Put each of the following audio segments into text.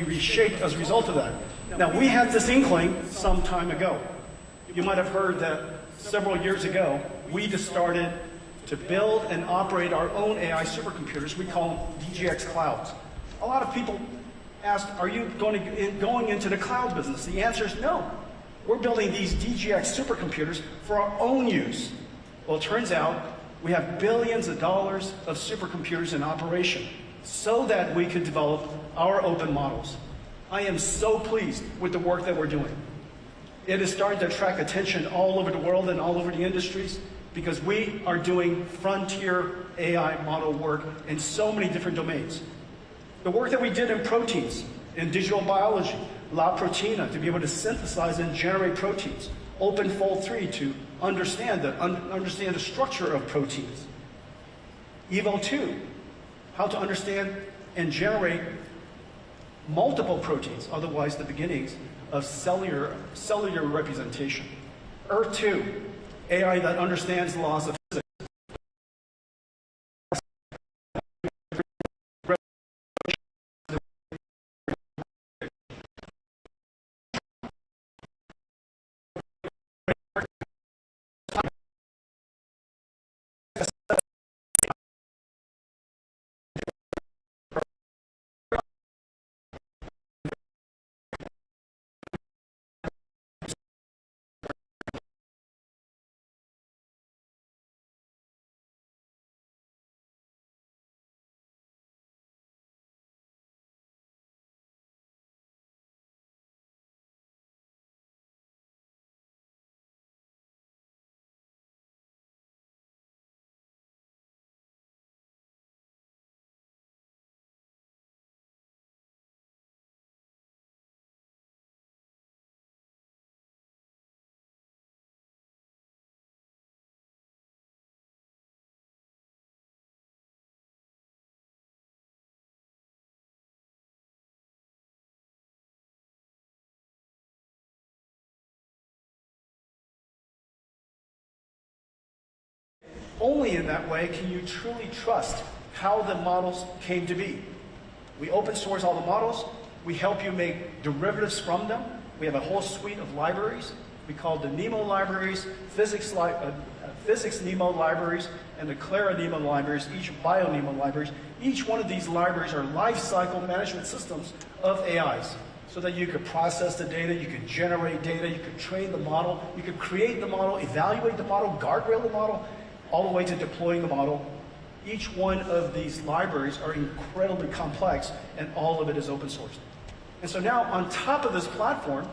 reshaped as a result of that. Now, we had this inkling some time ago. You might have heard that several years ago, we just started to build and operate our own AI supercomputers. We call them DGX clouds. A lot of people asked, are you going into the cloud business? The answer is no. We're building these DGX supercomputers for our own use. Well, it turns out we have billions of dollars of supercomputers in operation so that we could develop our open models. I am so pleased with the work that we're doing. It is starting to attract attention all over the world and all over the industries because we are doing frontier AI model work in so many different domains. The work that we did in proteins, in digital biology, La Proteina, to be able to synthesize and generate proteins, OpenFold 3 to understand the structure of proteins, Evo 2, how to understand and generate multiple proteins, otherwise the beginnings of cellular representation. Earth 2, AI that understands the laws of physics. Only in that way can you truly trust how the models came to be. We open source all the models. We help you make derivatives from them. We have a whole suite of libraries. We call the NEMO libraries, physics NEMO libraries, and the Clara NEMO libraries, each BioNEMO libraries. Each one of these libraries are life cycle management systems of AIs, so that you could process the data, you could generate data, you could train the model, you could create the model, evaluate the model, guardrail the model, all the way to deploying the model. Each one of these libraries are incredibly complex, and all of it is open source. And so now, on top of this platform,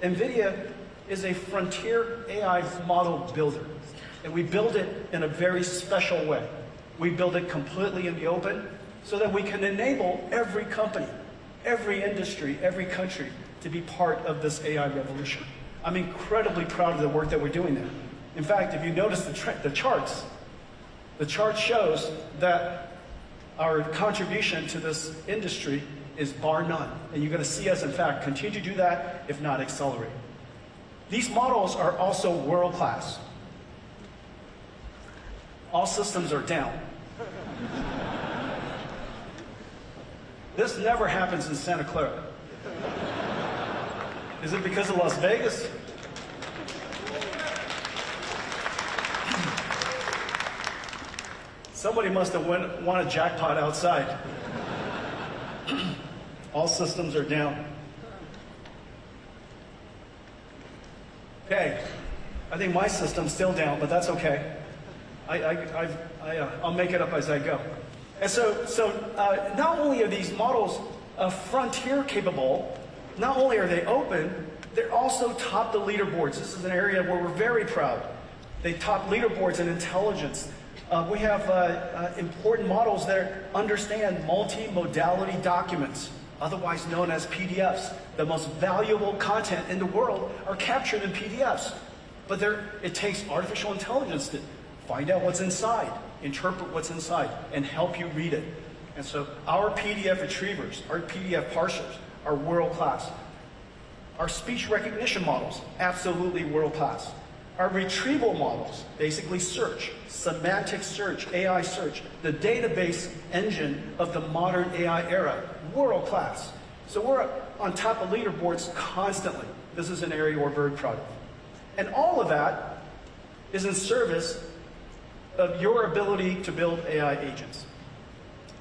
Nvidia is a frontier AI model builder. And we build it in a very special way. We build it completely in the open so that we can enable every company, every industry, every country to be part of this AI revolution. I'm incredibly proud of the work that we're doing there. In fact, if you notice the charts, the chart shows that our contribution to this industry is bar none. And you're going to see us, in fact, continue to do that, if not accelerate. These models are also world-class. All systems are down. This never happens in Santa Clara. Is it because of Las Vegas? Somebody must have won a jackpot outside. All systems are down. Okay, I think my system's still down, but that's okay. I'll make it up as I go. And so not only are these models frontier capable, not only are they open, they're also top the leaderboards. This is an area where we're very proud. They top leaderboards in intelligence. We have important models that understand multi-modality documents, otherwise known as PDFs. The most valuable content in the world are captured in PDFs. But it takes artificial intelligence to find out what's inside, interpret what's inside, and help you read it. And so our PDF retrievers, our PDF parsers are world-class. Our speech recognition models, absolutely world-class. Our retrieval models, basically search, semantic search, AI search, the database engine of the modern AI era, world-class. So we're on top of leaderboards constantly. This is an area we're very proud of. And all of that is in service of your ability to build AI agents.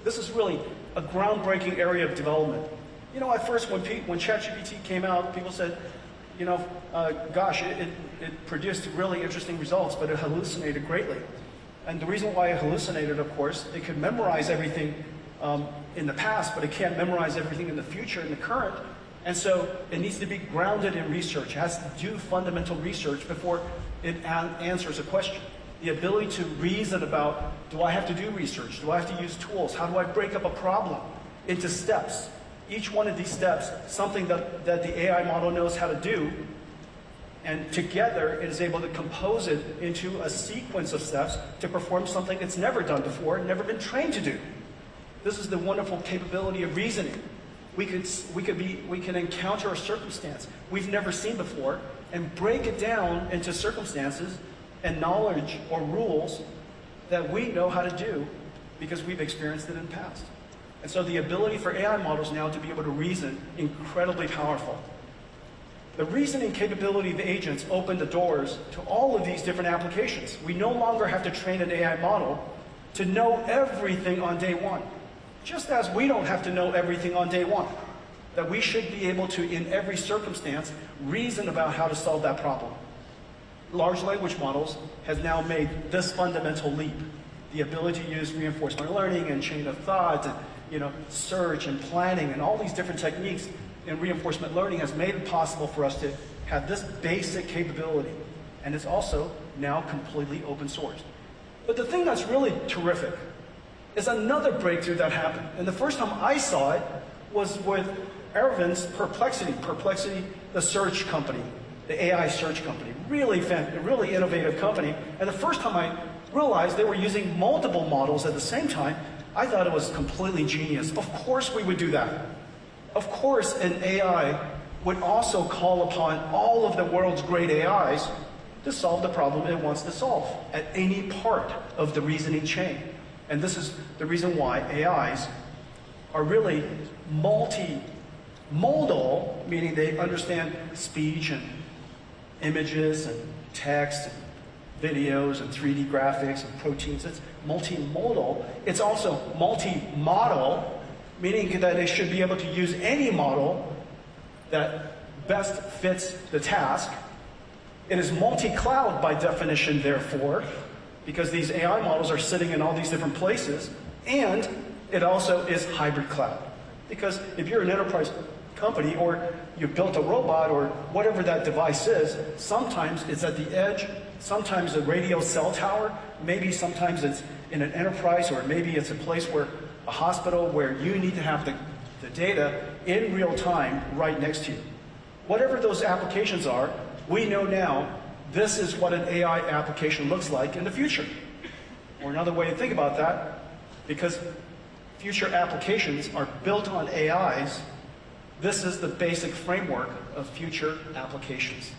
This is really a groundbreaking area of development. You know, at first when ChatGPT came out, people said, you know, gosh, it produced really interesting results, but it hallucinated greatly. And the reason why it hallucinated, of course, it could memorize everything in the past, but it can't memorize everything in the future, in the current. And so it needs to be grounded in research. It has to do fundamental research before it answers a question. The ability to reason about, do I have to do research? Do I have to use tools? How do I break up a problem into steps? Each one of these steps, something that the AI model knows how to do, and together it is able to compose it into a sequence of steps to perform something it's never done before, never been trained to do. This is the wonderful capability of reasoning. We can encounter a circumstance we've never seen before and break it down into circumstances and knowledge or rules that we know how to do because we've experienced it in the past. And so the ability for AI models now to be able to reason, incredibly powerful. The reasoning capability of agents opened the doors to all of these different applications. We no longer have to train an AI model to know everything on day one. Just as we don't have to know everything on day one. That we should be able to, in every circumstance, reason about how to solve that problem. Large language models has now made this fundamental leap. The ability to use reinforcement learning and chain of thought, and, you know, search and planning and all these different techniques in reinforcement learning has made it possible for us to have this basic capability. And it's also now completely open sourced. But the thing that's really terrific is another breakthrough that happened. And the first time I saw it was with Ervin's Perplexity. Perplexity, the search company, the AI search company. Really innovative company. And the first time I realized they were using multiple models at the same time, I thought it was completely genius. Of course we would do that. Of course an AI would also call upon all of the world's great AIs to solve the problem it wants to solve at any part of the reasoning chain. And this is the reason why AIs are really multimodal, meaning they understand speech and images and text and videos and 3D graphics and proteins. It's multimodal. It's also multi-model, meaning that they should be able to use any model that best fits the task. It is multi-cloud by definition, therefore, because these AI models are sitting in all these different places, and it also is hybrid cloud. Because if you're an enterprise company or you've built a robot or whatever that device is, sometimes it's at the edge, sometimes a radio cell tower, maybe sometimes it's in an enterprise, or maybe it's a place where a hospital where you need to have the data in real time right next to you. Whatever those applications are, we know now this is what an AI application looks like in the future. Or another way to think about that, because future applications are built on AIs, this is the basic framework of future applications.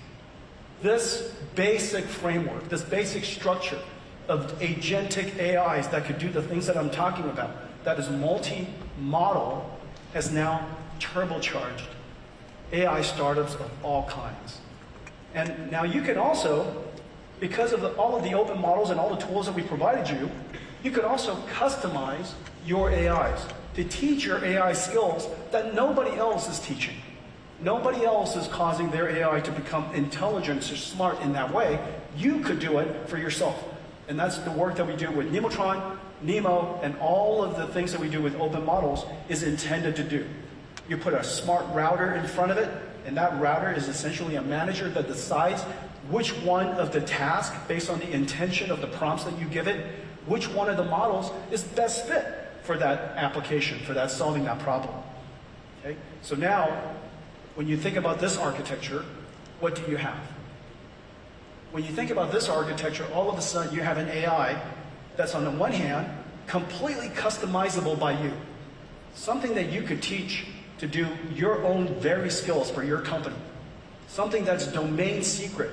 This basic framework, this basic structure of agentic AIs that could do the things that I'm talking about, that is multi-model, has now turbocharged AI startups of all kinds. And now you can also, because of all of the open models and all the tools that we provided you, you could also customize your AIs to teach your AI skills that nobody else is teaching. Nobody else is causing their AI to become intelligent or smart in that way. You could do it for yourself. And that's the work that we do with Nemotron, Nemo, and all of the things that we do with open models is intended to do. You put a smart router in front of it, and that router is essentially a manager that decides which one of the tasks, based on the intention of the prompts that you give it, which one of the models is best fit for that application, for that solving that problem. Okay? So now, when you think about this architecture, what do you have? When you think about this architecture, all of a sudden you have an AI that's on the one hand, completely customizable by you. Something that you could teach to do your own very skills for your company. Something that's domain secret.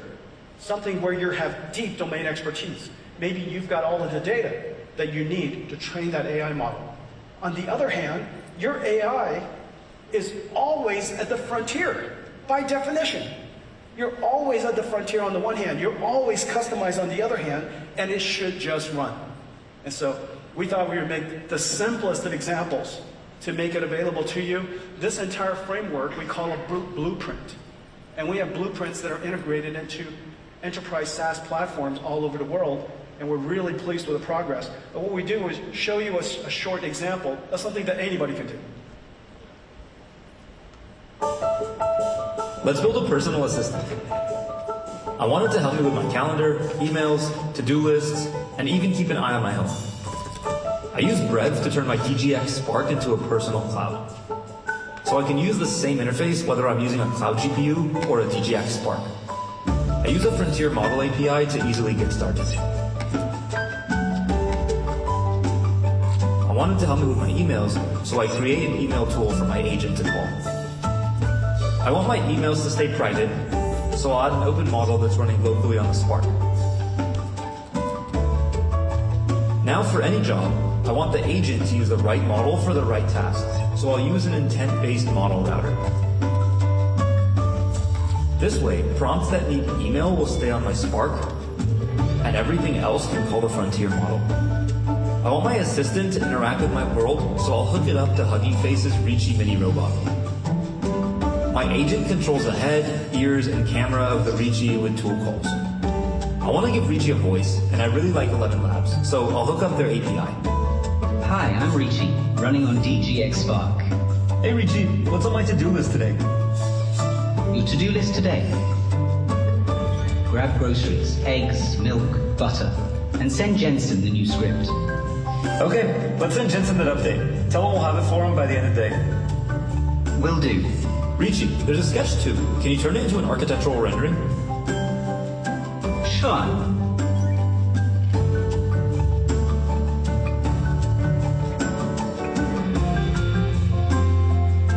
Something where you have deep domain expertise. Maybe you've got all of the data that you need to train that AI model. On the other hand, your AI is always at the frontier, by definition. You're always at the frontier on the one hand, you're always customized on the other hand, and it should just run. And so we thought we would make the simplest of examples to make it available to you. This entire framework we call a blueprint. And we have blueprints that are integrated into enterprise SaaS platforms all over the world, and we're really pleased with the progress. But what we do is show you a short example of something that anybody can do. Let's build a personal assistant. I want it to help me with my calendar, emails, to-do lists, and even keep an eye on my home. I use Brev to turn my DGX Spark into a personal cloud. So I can use the same interface whether I'm using a cloud GPU or a DGX Spark. I use a Frontier Model API to easily get started. I wanted to help me with my emails, so I create an email tool for my agent to call. I want my emails to stay private, so I'll add an open model that's running locally on the Spark. Now for any job, I want the agent to use the right model for the right task, so I'll use an intent-based model router. This way, prompts that need email will stay on my Spark, and everything else can call the Frontier model. I want my assistant to interact with my world, so I'll hook it up to Hugging Face's Reachy mini robot. My agent controls the head, ears, and camera of the Reachy with tool calls. I want to give Reachy a voice, and I really like 11 Labs, so I'll hook up their API. Hi, I'm Reachy, running on DGX Spark. Hey Reachy, what's on my to-do list today? Your to-do list today. Grab groceries, eggs, milk, butter, and send Jensen the new script. Okay, let's send Jensen that update. Tell him we'll have it for him by the end of the day. Will do. Reachy, there's a sketch too. Can you turn it into an architectural rendering? Sure.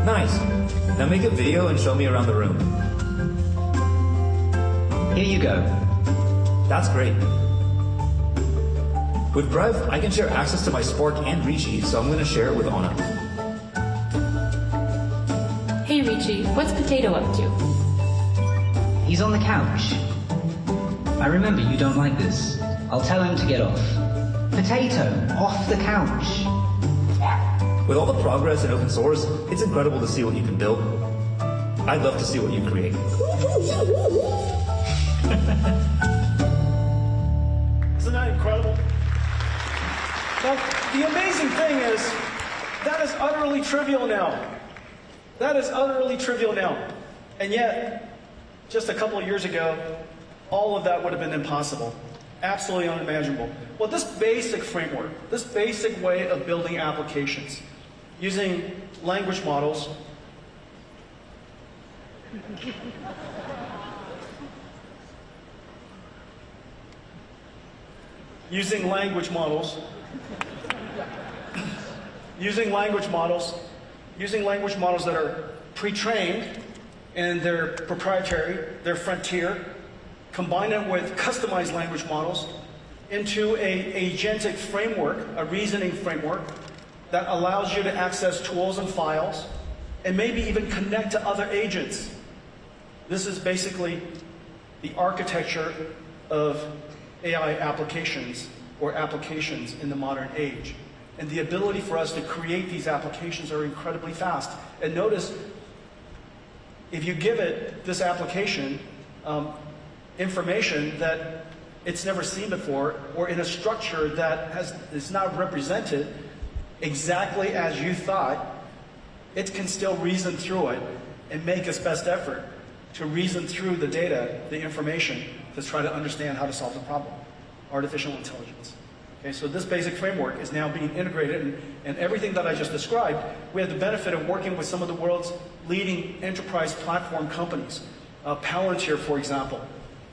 Nice. Now make a video and show me around the room. Here you go. That's great. With Brev, I can share access to my Spark and Reachy, so I'm going to share it with Anna. Hey Reachy, what's Potato up to? He's on the couch. I remember you don't like this. I'll tell him to get off. Potato, off the couch. With all the progress in open source, it's incredible to see what you can build. I'd love to see what you create. Isn't that incredible? Now, the amazing thing is, that is utterly trivial now. That is utterly trivial now. And yet, just a couple of years ago, all of that would have been impossible. Absolutely unimaginable. Well, this basic framework, this basic way of building applications, using language models, using language models that are pre-trained and they're proprietary, they're frontier, combine it with customized language models into a agentic framework, a reasoning framework that allows you to access tools and files and maybe even connect to other agents. This is basically the architecture of AI applications or applications in the modern age. And the ability for us to create these applications are incredibly fast. And notice, if you give it this application information that it's never seen before, or in a structure that is not represented exactly as you thought, it can still reason through it and make its best effort to reason through the data, the information, to try to understand how to solve the problem. Artificial intelligence. Okay, so this basic framework is now being integrated, and everything that I just described, we have the benefit of working with some of the world's leading enterprise platform companies. Palantir, for example,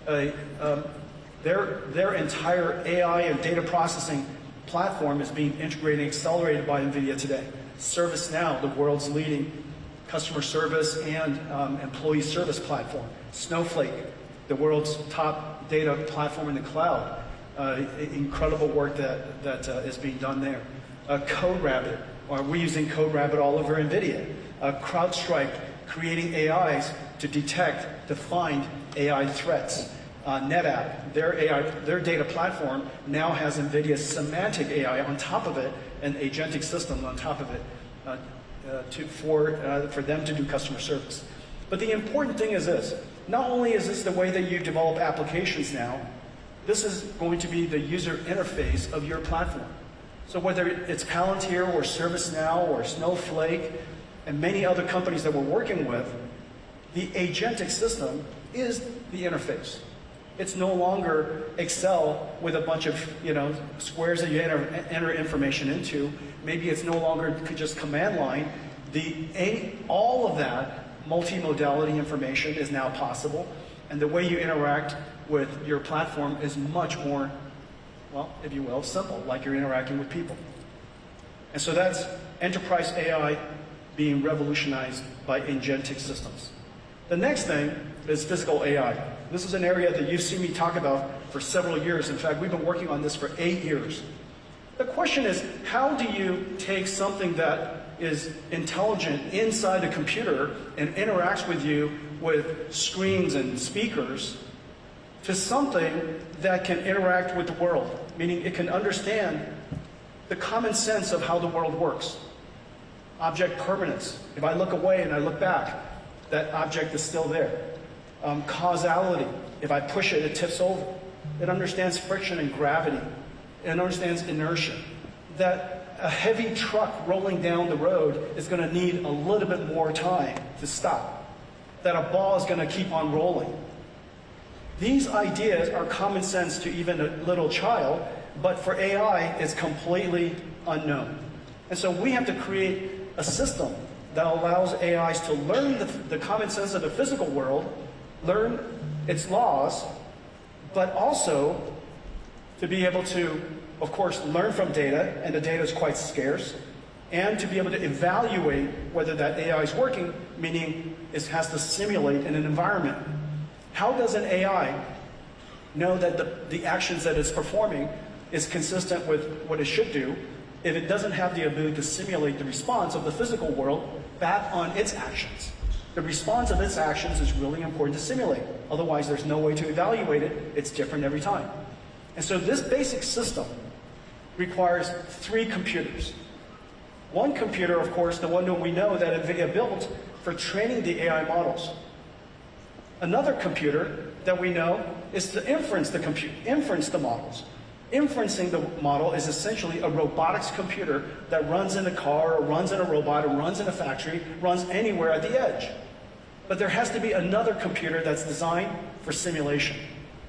their entire AI and data processing platform is being integrated and accelerated by Nvidia today. ServiceNow, the world's leading customer service and employee service platform. Snowflake, the world's top data platform in the cloud. Incredible work that is being done there. CodeRabbit, we're using CodeRabbit all over Nvidia. CrowdStrike creating AIs to detect, to find AI threats. NetApp, their data platform now has Nvidia's semantic AI on top of it, and agentic systems on top of it for them to do customer service. But the important thing is this: not only is this the way that you develop applications now, this is going to be the user interface of your platform. So whether it's Palantir or ServiceNow or Snowflake and many other companies that we're working with, the agentic system is the interface. It's no longer Excel with a bunch of squares that you enter information into. Maybe it's no longer just command line. All of that multimodality information is now possible, and the way you interact with your platform is much more, well, if you will, simple, like you're interacting with people. And so that's enterprise AI being revolutionized by agentic systems. The next thing is physical AI. This is an area that you've seen me talk about for several years. In fact, we've been working on this for 8 years. The question is, how do you take something that is intelligent inside the computer and interacts with you with screens and speakers to something that can interact with the world, meaning it can understand the common sense of how the world works. Object permanence. If I look away and I look back, that object is still there. Causality. If I push it, it tips over. It understands friction and gravity. It understands inertia. That a heavy truck rolling down the road is going to need a little bit more time to stop. That a ball is going to keep on rolling. These ideas are common sense to even a little child, but for AI, it's completely unknown. And so we have to create a system that allows AIs to learn the common sense of the physical world, learn its laws, but also to be able to, of course, learn from data, and the data is quite scarce, and to be able to evaluate whether that AI is working, meaning it has to simulate in an environment. How does an AI know that the actions that it's performing is consistent with what it should do if it doesn't have the ability to simulate the response of the physical world back on its actions? The response of its actions is really important to simulate. Otherwise, there's no way to evaluate it. It's different every time. And so this basic system requires 3 computers. One computer, of course, the one that we know that Nvidia built for training the AI models. Another computer that we know is to inference the models. Inferencing the model is essentially a robotics computer that runs in a car, or runs in a robot, or runs in a factory, runs anywhere at the edge. But there has to be another computer that's designed for simulation.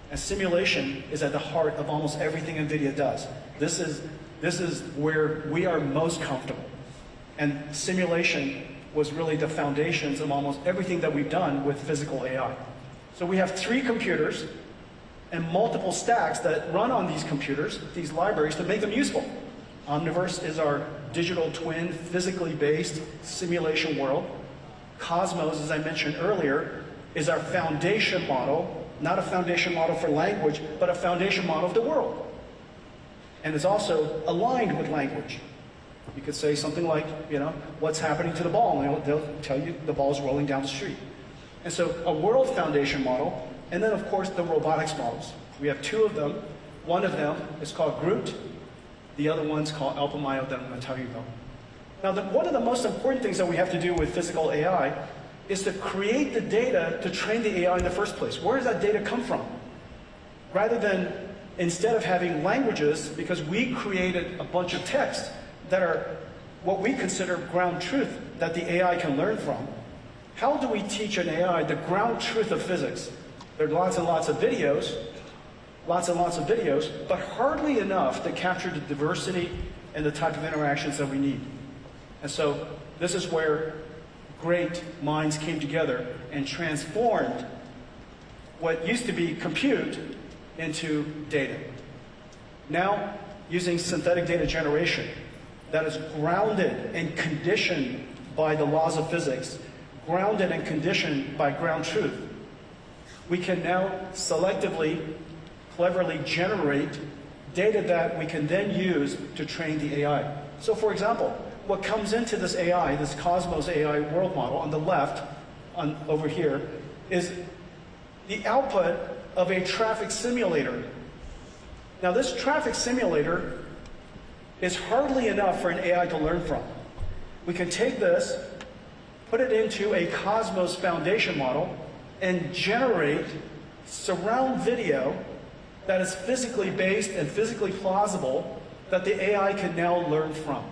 And simulation is at the heart of almost everything Nvidia does. This is where we are most comfortable. And simulation was really the foundations of almost everything that we've done with physical AI. So we have 3 computers and multiple stacks that run on these computers, these libraries, to make them useful. Omniverse is our digital twin, physically based simulation world. Cosmos, as I mentioned earlier, is our foundation model, not a foundation model for language, but a foundation model of the world. And it's also aligned with language. You could say something like, what's happening to the ball? And they'll tell you the ball's rolling down the street. And so a world foundation model, and then of course the robotics models. We have 2 of them. One of them is called Groot. The other one's called Alpamayo that I'm going to tell you about. Now, one of the most important things that we have to do with physical AI is to create the data to train the AI in the first place. Where does that data come from? Rather than, instead of having languages, because we created a bunch of text that are what we consider ground truth that the AI can learn from, how do we teach an AI the ground truth of physics? There are lots and lots of videos, but hardly enough to capture the diversity and the type of interactions that we need. And so this is where great minds came together and transformed what used to be compute into data. Now, using synthetic data generation that is grounded and conditioned by the laws of physics, grounded and conditioned by ground truth, we can now selectively, cleverly generate data that we can then use to train the AI. So for example, what comes into this AI, this Cosmos AI world model on the left, over here, is the output of a traffic simulator. Now this traffic simulator is hardly enough for an AI to learn from. We can take this, put it into a Cosmos foundation model, and generate surround video that is physically based and physically plausible that the AI can now learn from.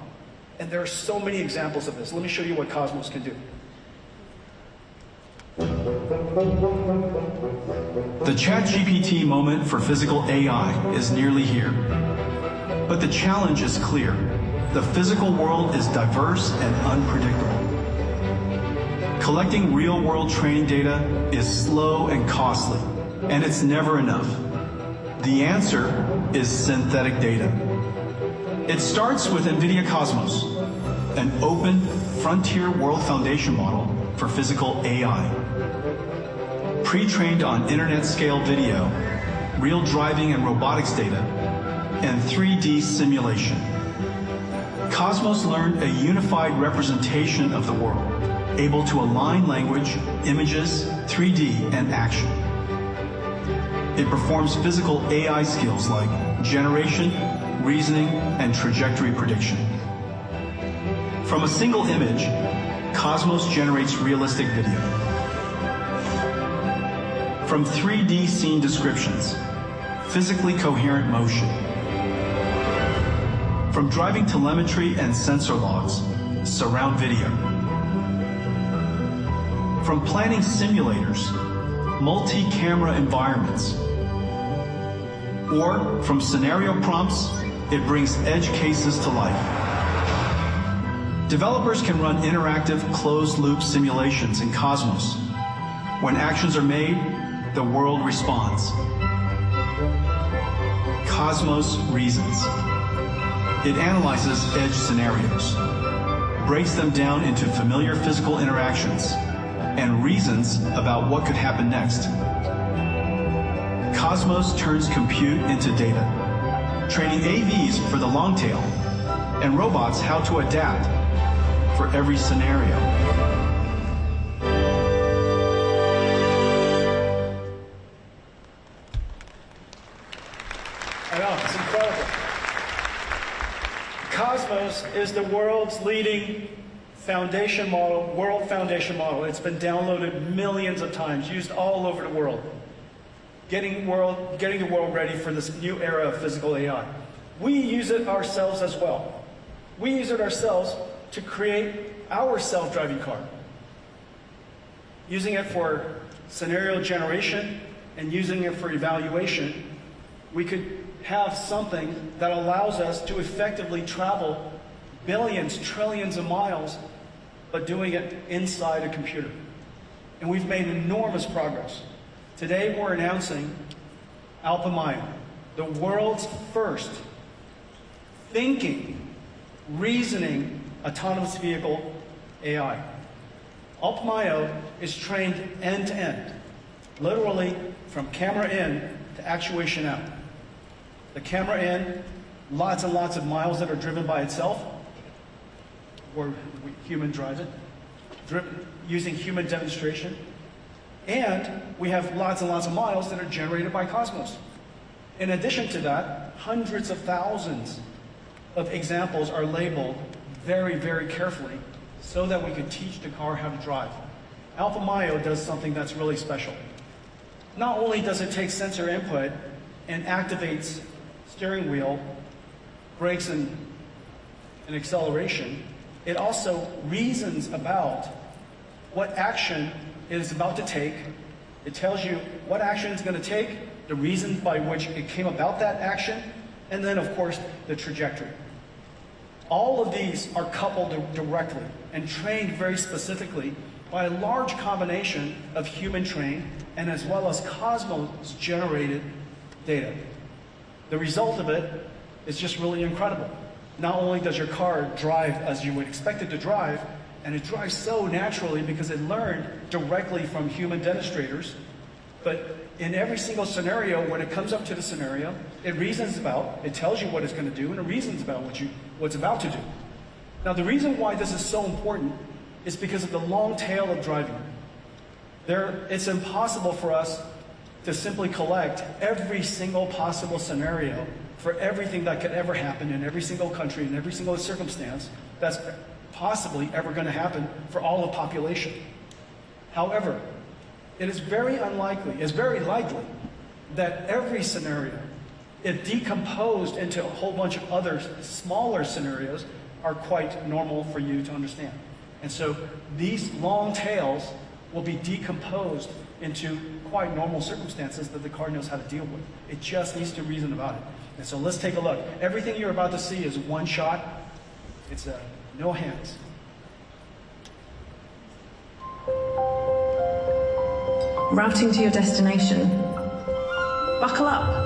And there are so many examples of this. Let me show you what Cosmos can do. The ChatGPT moment for physical AI is nearly here. But the challenge is clear. The physical world is diverse and unpredictable. Collecting real-world training data is slow and costly, and it's never enough. The answer is synthetic data. It starts with Nvidia Cosmos, an open, frontier world foundation model for physical AI. Pre-trained on internet-scale video, real driving and robotics data, and 3D simulation. Cosmos learned a unified representation of the world, able to align language, images, 3D, and action. It performs physical AI skills like generation, reasoning, and trajectory prediction. From a single image, Cosmos generates realistic video. From 3D scene descriptions, physically coherent motion. From driving telemetry and sensor logs, surround video. From planning simulators, multi-camera environments. Or from scenario prompts, it brings edge cases to life. Developers can run interactive closed-loop simulations in Cosmos. When actions are made, the world responds. Cosmos reasons. It analyzes edge scenarios, breaks them down into familiar physical interactions, and reasons about what could happen next. Cosmos turns compute into data, training AVs for the long tail, and robots how to adapt for every scenario. I know, it's incredible. Cosmos is the world's leading foundation model, world foundation model. It's been downloaded millions of times, used all over the world, getting the world ready for this new era of physical AI. We use it ourselves as well. We use it ourselves to create our self-driving car, using it for scenario generation and using it for evaluation. We could have something that allows us to effectively travel billions, trillions of miles, but doing it inside a computer. And we've made enormous progress. Today we're announcing Alpamayo, the world's first thinking, reasoning, autonomous vehicle AI. Alpamayo is trained end-to-end, literally from camera in to actuation out. The camera in, lots and lots of miles that are driven by itself, or human drives it, using human demonstration. And we have lots and lots of miles that are generated by Cosmos. In addition to that, hundreds of thousands of examples are labeled very, very carefully so that we can teach the car how to drive. Alpamayo does something that's really special. Not only does it take sensor input and activates steering wheel, brakes, and acceleration, it also reasons about what action it is about to take. It tells you what action it's going to take, the reasons by which it came about that action, and then, of course, the trajectory. All of these are coupled directly and trained very specifically by a large combination of human trained and as well as Cosmos generated data. The result of it is just really incredible. Not only does your car drive as you would expect it to drive, and it drives so naturally because it learned directly from human demonstrators, but in every single scenario, when it comes up to the scenario, it reasons about, it tells you what it's going to do, and it reasons about what's about to do. Now, the reason why this is so important is because of the long tail of driving. It's impossible for us to simply collect every single possible scenario for everything that could ever happen in every single country, in every single circumstance that's possibly ever going to happen for all the population. However, it is very likely that every scenario, if decomposed into a whole bunch of other smaller scenarios, are quite normal for you to understand. And so these long tails will be decomposed into quite normal circumstances that the car knows how to deal with. It just needs to reason about it. And so let's take a look. Everything you're about to see is one shot. It's no hands. Routing to your destination. Buckle up.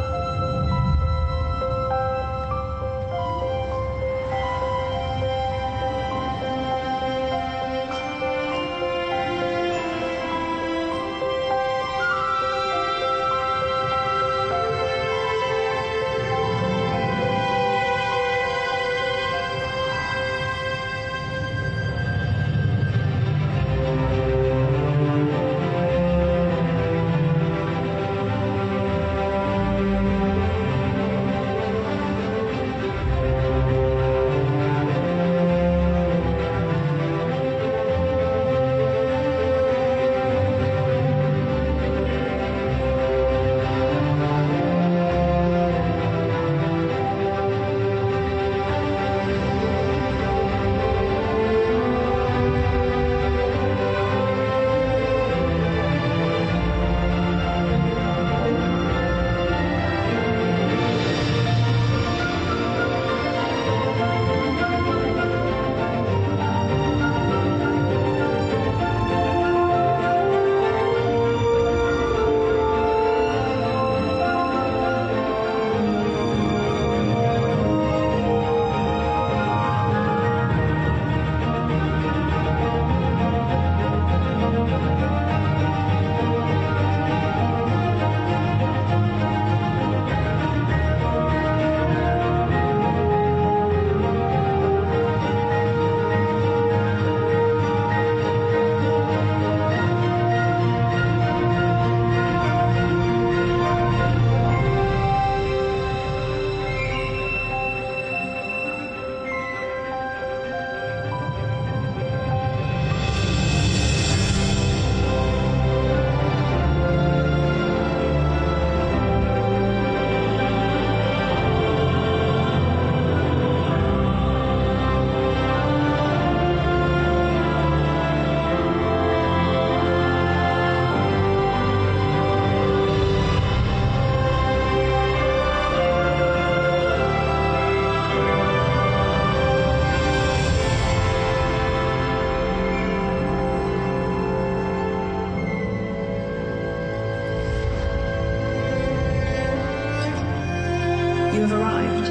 You have arrived.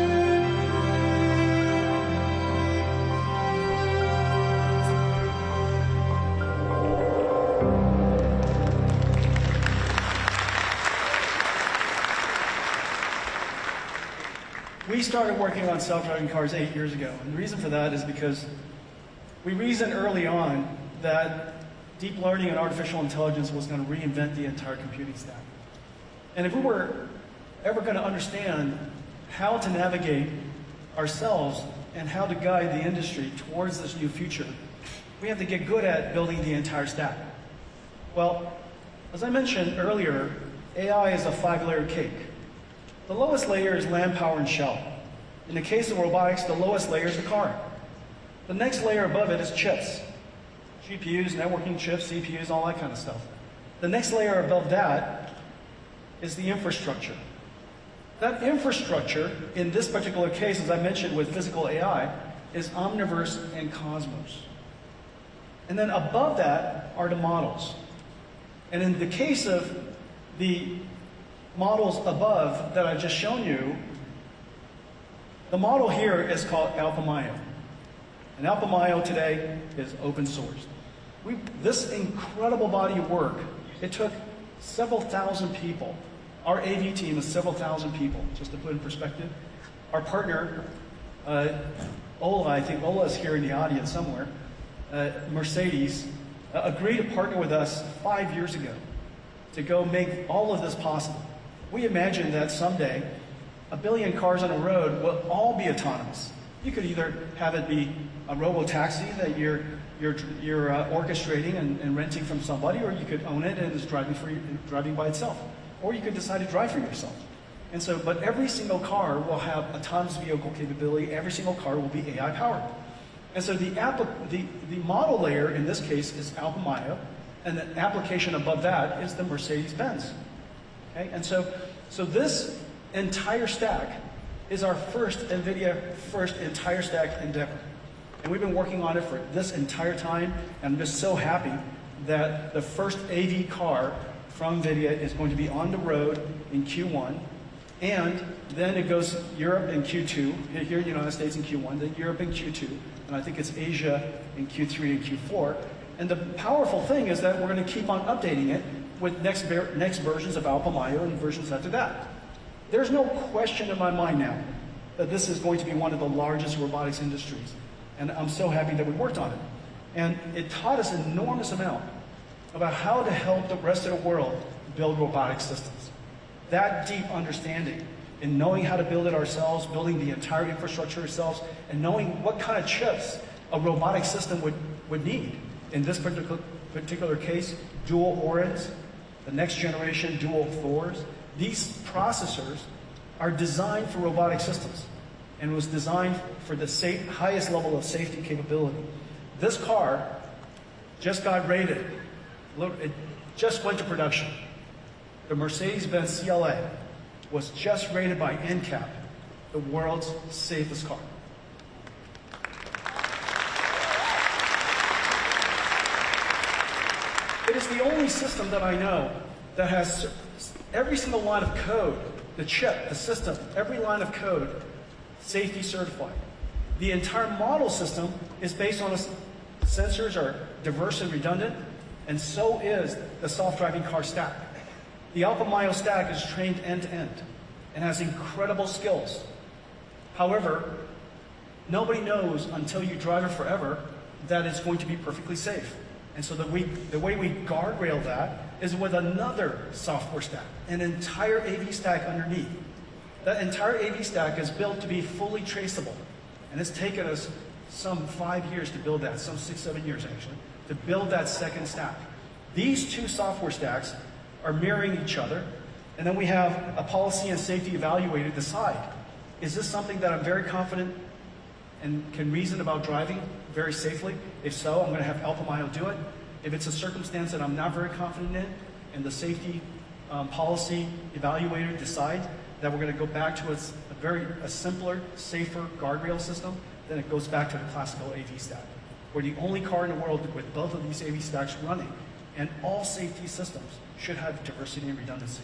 We started working on self-driving cars 8 years ago, and the reason for that is because we reasoned early on that deep learning and artificial intelligence was going to reinvent the entire computing stack. And if we were ever going to understand how to navigate ourselves and how to guide the industry towards this new future, we have to get good at building the entire stack. Well, as I mentioned earlier, AI is a 5-layer cake. The lowest layer is land, power, and shell. In the case of robotics, the lowest layer is the car. The next layer above it is chips. GPUs, networking chips, CPUs, all that kind of stuff. The next layer above that is the infrastructure. That infrastructure, in this particular case, as I mentioned with physical AI, is Omniverse and Cosmos. And then above that are the models. And in the case of the models above that I've just shown you, the model here is called AlphaMayo. And AlphaMayo today is open source. This incredible body of work, it took several thousand people. Our AV team is several thousand people, just to put in perspective. Our partner Ola, I think Ola is here in the audience somewhere, Mercedes, agreed to partner with us 5 years ago to go make all of this possible. We imagine that someday 1 billion cars on the road will all be autonomous. You could either have it be a robo-taxi that you're orchestrating and renting from somebody, or you could own it and it's driving by itself. Or you could decide to drive for yourself. And so, but every single car will have autonomous vehicle capability. Every single car will be AI powered. And so the model layer in this case is Alpamayo, and the application above that is the Mercedes-Benz. Okay? And so this entire stack is our first NVIDIA first entire stack endeavor. And we've been working on it for this entire time, and I'm just so happy that the first AV car from NVIDIA is going to be on the road in Q1, and then it goes Europe in Q2, here in the United States in Q1, then Europe in Q2, and I think it's Asia in Q3 and Q4. And the powerful thing is that we're going to keep on updating it with next versions of Alpamayo and versions after that. There's no question in my mind now that this is going to be one of the largest robotics industries. And I'm so happy that we worked on it. And it taught us an enormous amount about how to help the rest of the world build robotic systems. That deep understanding in knowing how to build it ourselves, building the entire infrastructure ourselves, and knowing what kind of chips a robotic system would need. In this particular case, dual Orins, the next generation dual Thors. These processors are designed for robotic systems and was designed for the highest level of safety capability. This car just got rated. It just went to production. The Mercedes-Benz CLA was just rated by NCAP, the world's safest car. It is the only system that I know that has every single line of code, the chip, the system, every line of code, safety certified. The entire model system is based on sensors are diverse and redundant, and so is the self-driving car stack. The Alpamayo stack is trained end-to-end and has incredible skills. However, nobody knows until you drive it forever that it's going to be perfectly safe. And so the way we guardrail that is with another software stack, an entire AV stack underneath. That entire AV stack is built to be fully traceable. And it's taken us some 5 years to build that, some 6, 7 years actually, to build that second stack. These two software stacks are mirroring each other, and then we have a policy and safety evaluator decide, is this something that I'm very confident and can reason about driving very safely? If so, I'm going to have Alpamayo do it. If it's a circumstance that I'm not very confident in, and the safety policy evaluator decides that we're going to go back to a simpler, safer guardrail system, then it goes back to the classical AV stack. We're the only car in the world with both of these AV stacks running, and all safety systems should have diversity and redundancy.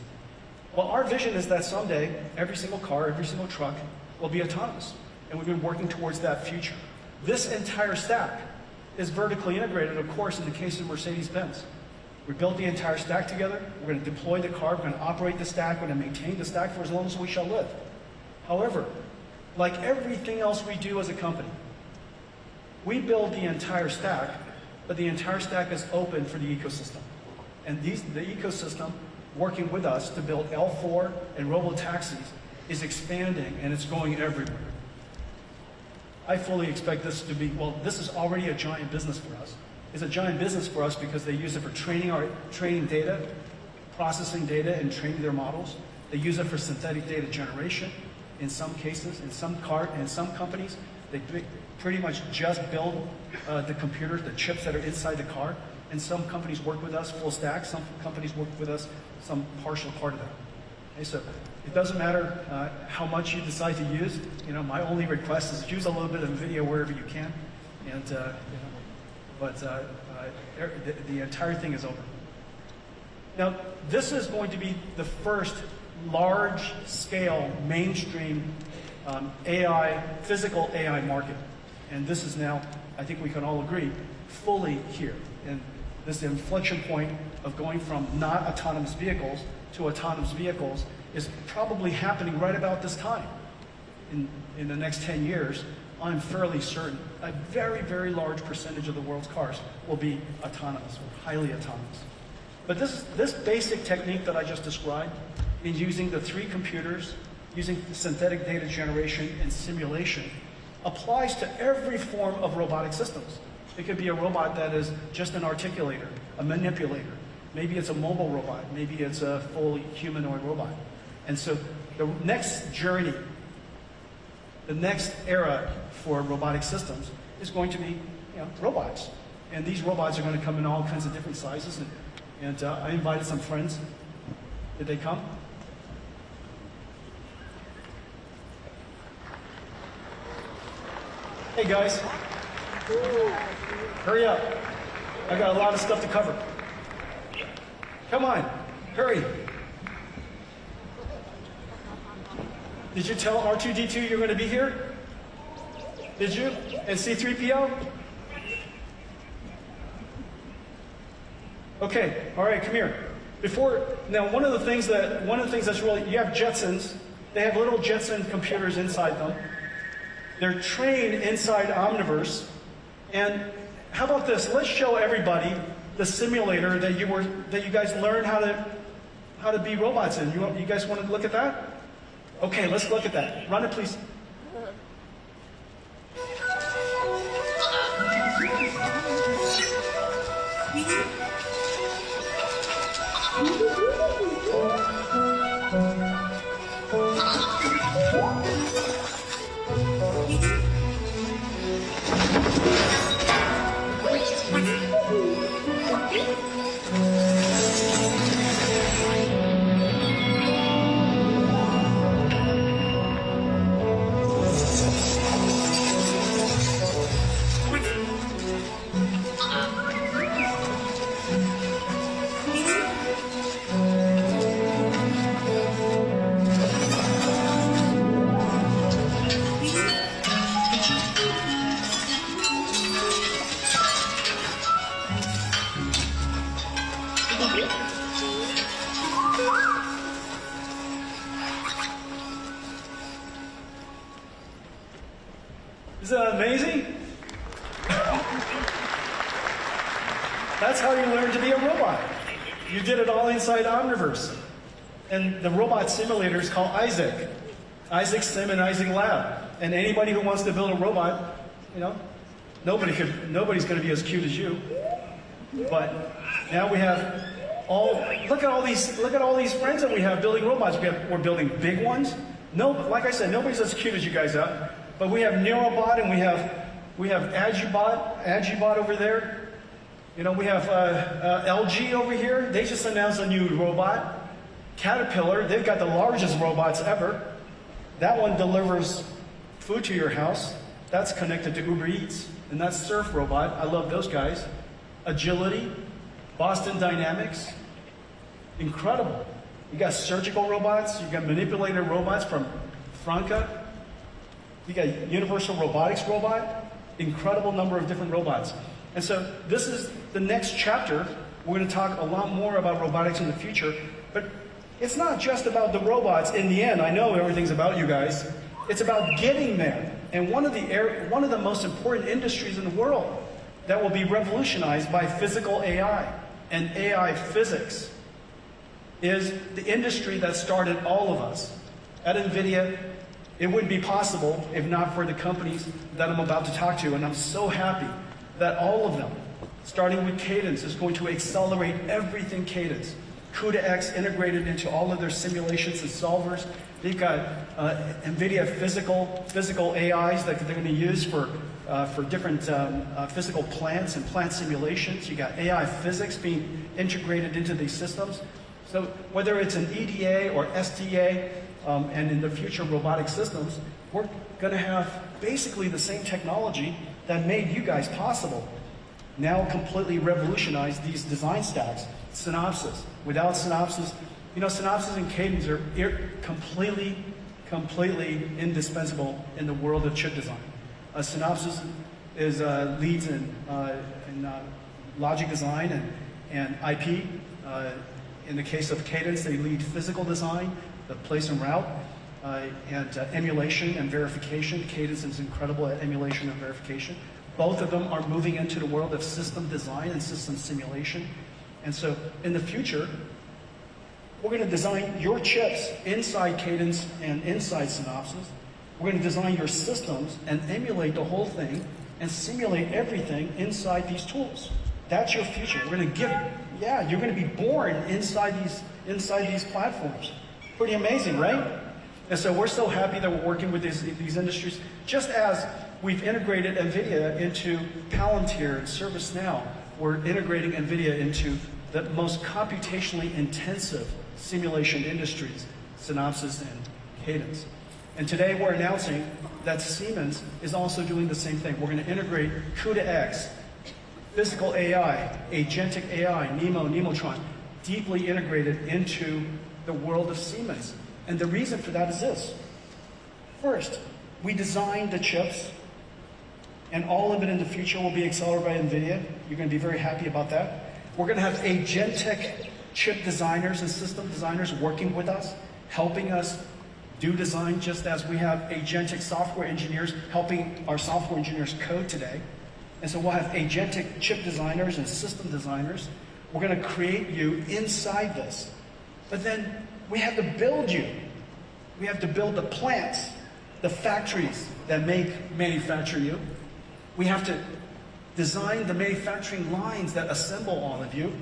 Well, our vision is that someday, every single car, every single truck will be autonomous, and we've been working towards that future. This entire stack is vertically integrated, of course, in the case of Mercedes-Benz. We built the entire stack together. We're going to deploy the car. We're going to operate the stack. We're going to maintain the stack for as long as we shall live. However, like everything else we do as a company, we build the entire stack, but the entire stack is open for the ecosystem. And the ecosystem working with us to build L4 and robo-taxis is expanding, and it's going everywhere. I fully expect this to be, well, this is already a giant business for us. It's a giant business for us because they use it for training data, processing data, and training their models. They use it for synthetic data generation in some cases. In some companies, they pretty much just build the computers, the chips that are inside the car. And some companies work with us full stack. Some companies work with us some partial part of that. Okay, so it doesn't matter how much you decide to use. You know, my only request is use a little bit of Nvidia wherever you can, and the entire thing is open. Now, this is going to be the first large-scale mainstream AI, physical AI market, and this is now, I think we can all agree, fully here. And this inflection point of going from not autonomous vehicles to autonomous vehicles is probably happening right about this time. in the next 10 years, I'm fairly certain a very, very large percentage of the world's cars will be autonomous or highly autonomous. But this basic technique that I just described, in using the 3 computers, using synthetic data generation and simulation, applies to every form of robotic systems. It could be a robot that is just an articulator, a manipulator. Maybe it's a mobile robot. Maybe it's a fully humanoid robot. And so the next journey, the next era for robotic systems is going to be, robots. And these robots are going to come in all kinds of different sizes. And I invited some friends. Did they come? Hey guys, hurry up. I got a lot of stuff to cover. Come on, hurry. Did you tell R2-D2 you're going to be here? Did you? And C-3PO? Okay, all right, come here. Now one of the things that's really, you have Jetsons. They have little Jetson computers inside them. They're trained inside Omniverse. And how about this? Let's show everybody the simulator that you guys learned how to be robots in. You guys want to look at that? Okay, let's look at that. Run it, please. Isn't that amazing? That's how you learn to be a robot. You did it all inside Omniverse. And the robot simulator is called Isaac. Isaac Sim and Isaac Lab. And anybody who wants to build a robot, nobody's going to be as cute as you. But now we have look at all these friends that we have building robots. We're building big ones. No, like I said, nobody's as cute as you guys are. But we have Neurobot and we have Agibot over there. We have LG over here. They just announced a new robot. Caterpillar, they've got the largest robots ever. That one delivers food to your house. That's connected to Uber Eats. And that's Surf Robot. I love those guys. Agility, Boston Dynamics. Incredible. You got surgical robots. You got manipulator robots from Franca. You got Universal Robotics robot. Incredible number of different robots. And so this is the next chapter. We're going to talk a lot more about robotics in the future. But it's not just about the robots in the end. I know everything's about you guys. It's about getting there. And one of the most important industries in the world that will be revolutionized by physical AI and AI physics is the industry that started all of us. At Nvidia, it wouldn't be possible if not for the companies that I'm about to talk to. And I'm so happy that all of them, starting with Cadence, is going to accelerate everything Cadence. CUDA-X integrated into all of their simulations and solvers. They've got Nvidia physical AIs that they're going to use for different physical plants and plant simulations. You got AI physics being integrated into these systems. So whether it's an EDA or SDA, and in the future robotic systems, we're going to have basically the same technology that made you guys possible. Now completely revolutionize these design stacks. Synopsys. Without Synopsys, Synopsys and Cadence are completely indispensable in the world of chip design. Synopsys leads in logic design and IP. In the case of Cadence, they lead physical design, the place and route. emulation and verification. Cadence is incredible at emulation and verification. Both of them are moving into the world of system design and system simulation. And so in the future, we're going to design your chips inside Cadence and inside Synopsys. We're going to design your systems and emulate the whole thing and simulate everything inside these tools. That's your future. We're going to give, yeah, you're going to be born inside these platforms. Pretty amazing, right? And so we're so happy that we're working with these industries. Just as we've integrated Nvidia into Palantir and ServiceNow, we're integrating Nvidia into the most computationally intensive simulation industries, Synopsys and Cadence. And today we're announcing that Siemens is also doing the same thing. We're going to integrate CUDA-X, physical AI, agentic AI, Nemo, Nemotron, deeply integrated into the world of Siemens. And the reason for that is this. First, we designed the chips, and all of it in the future will be accelerated by NVIDIA. You're going to be very happy about that. We're going to have agentic chip designers and system designers working with us, helping us do design, just as we have agentic software engineers helping our software engineers code today. And so we'll have agentic chip designers and system designers. We're going to create you inside this. But then we have to build you. We have to build the plants, the factories that manufacture you. We have to design the manufacturing lines that assemble all of you.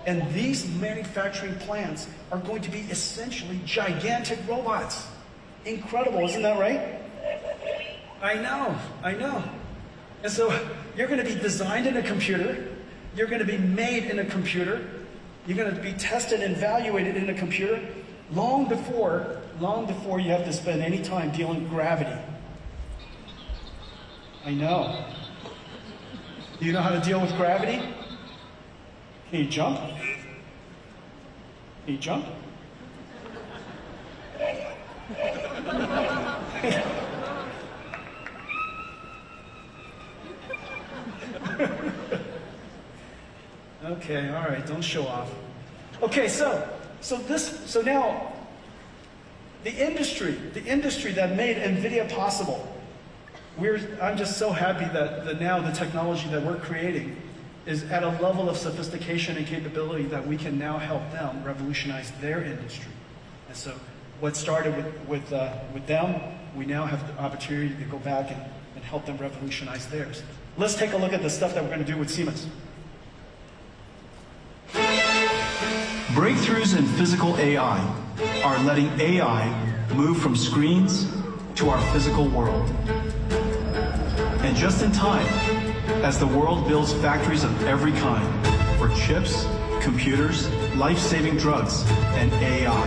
And these manufacturing plants are going to be essentially gigantic robots. Incredible, isn't that right? I know. And so you're going to be designed in a computer. You're going to be made in a computer. You're going to be tested and evaluated in a computer long before you have to spend any time dealing with gravity. I know. Do you know how to deal with gravity? Can you jump? Can you jump? Okay, all right, don't show off. Okay, so now the industry that made NVIDIA possible. I'm just so happy that now the technology that we're creating is at a level of sophistication and capability that we can now help them revolutionize their industry. And so what started with them, we now have the opportunity to go back and help them revolutionize theirs. Let's take a look at the stuff that we're going to do with Siemens. Breakthroughs in physical AI are letting AI move from screens to our physical world. And just in time, as the world builds factories of every kind for chips, computers, life-saving drugs, and AI.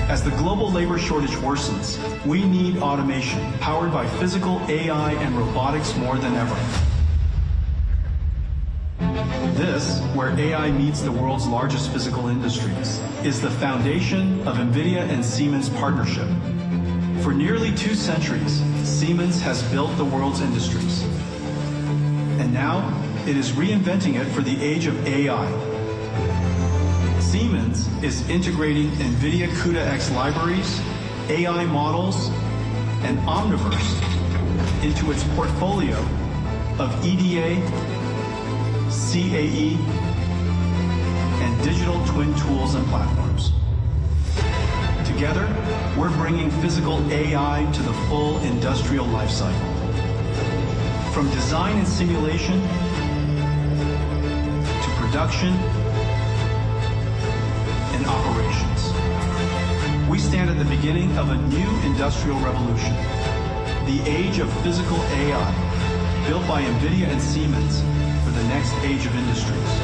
As the global labor shortage worsens, we need automation powered by physical AI and robotics more than ever. This, where AI meets the world's largest physical industries, is the foundation of NVIDIA and Siemens partnership. For nearly 2 centuries, Siemens has built the world's industries. And now, it is reinventing it for the age of AI. Siemens is integrating NVIDIA CUDA-X libraries, AI models, and Omniverse into its portfolio of EDA, CAE, and digital twin tools and platforms. Together, we're bringing physical AI to the full industrial lifecycle. From design and simulation to production and operations. We stand at the beginning of a new industrial revolution, the age of physical AI, built by NVIDIA and Siemens for the next age of industries.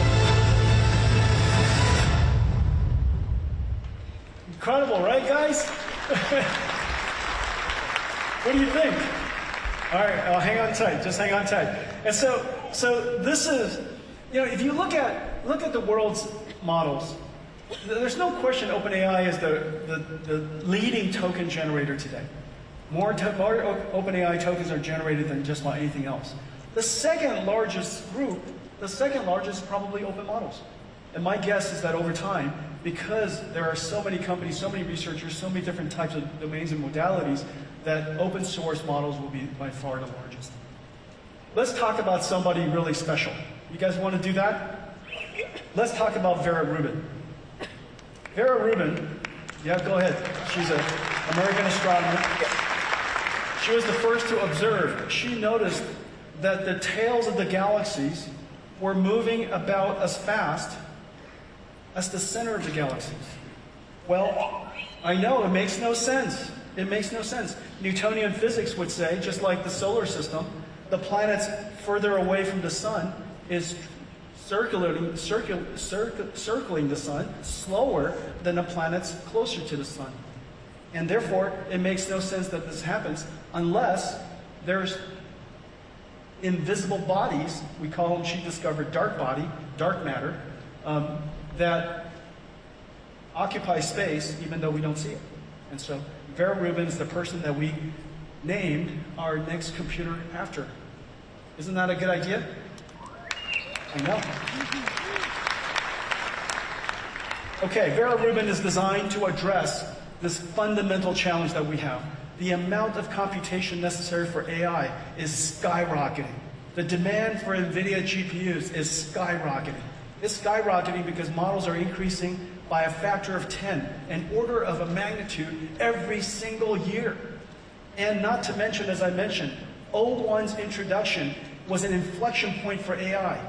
Incredible, right, guys? What do you think? All right, hang on tight. Just hang on tight. And so this is, if you look at the world's models, there's no question OpenAI is the leading token generator today. More OpenAI tokens are generated than just about anything else. The second largest group, is probably open models. And my guess is that over time, because there are so many companies, so many researchers, so many different types of domains and modalities, that open source models will be by far the largest. Let's talk about somebody really special. You guys want to do that? Let's talk about Vera Rubin. Vera Rubin, yeah, go ahead. She's an American astronomer. She was the first to observe. She noticed that the tails of the galaxies were moving about as fast as the center of the galaxies. Well, I know, it makes no sense. It makes no sense. Newtonian physics would say, just like the solar system, the planets further away from the sun is circling the sun slower than the planets closer to the sun. And therefore, it makes no sense that this happens unless there's invisible bodies, we call them, she discovered dark matter, that occupy space even though we don't see it. And so Vera Rubin is the person that we named our next computer after. Isn't that a good idea? I know. Okay, Vera Rubin is designed to address this fundamental challenge that we have. The amount of computation necessary for AI is skyrocketing. The demand for Nvidia GPUs is skyrocketing. It's skyrocketing because models are increasing by a factor of 10, an order of a magnitude every single year. And not to mention, as I mentioned, O1's introduction was an inflection point for AI.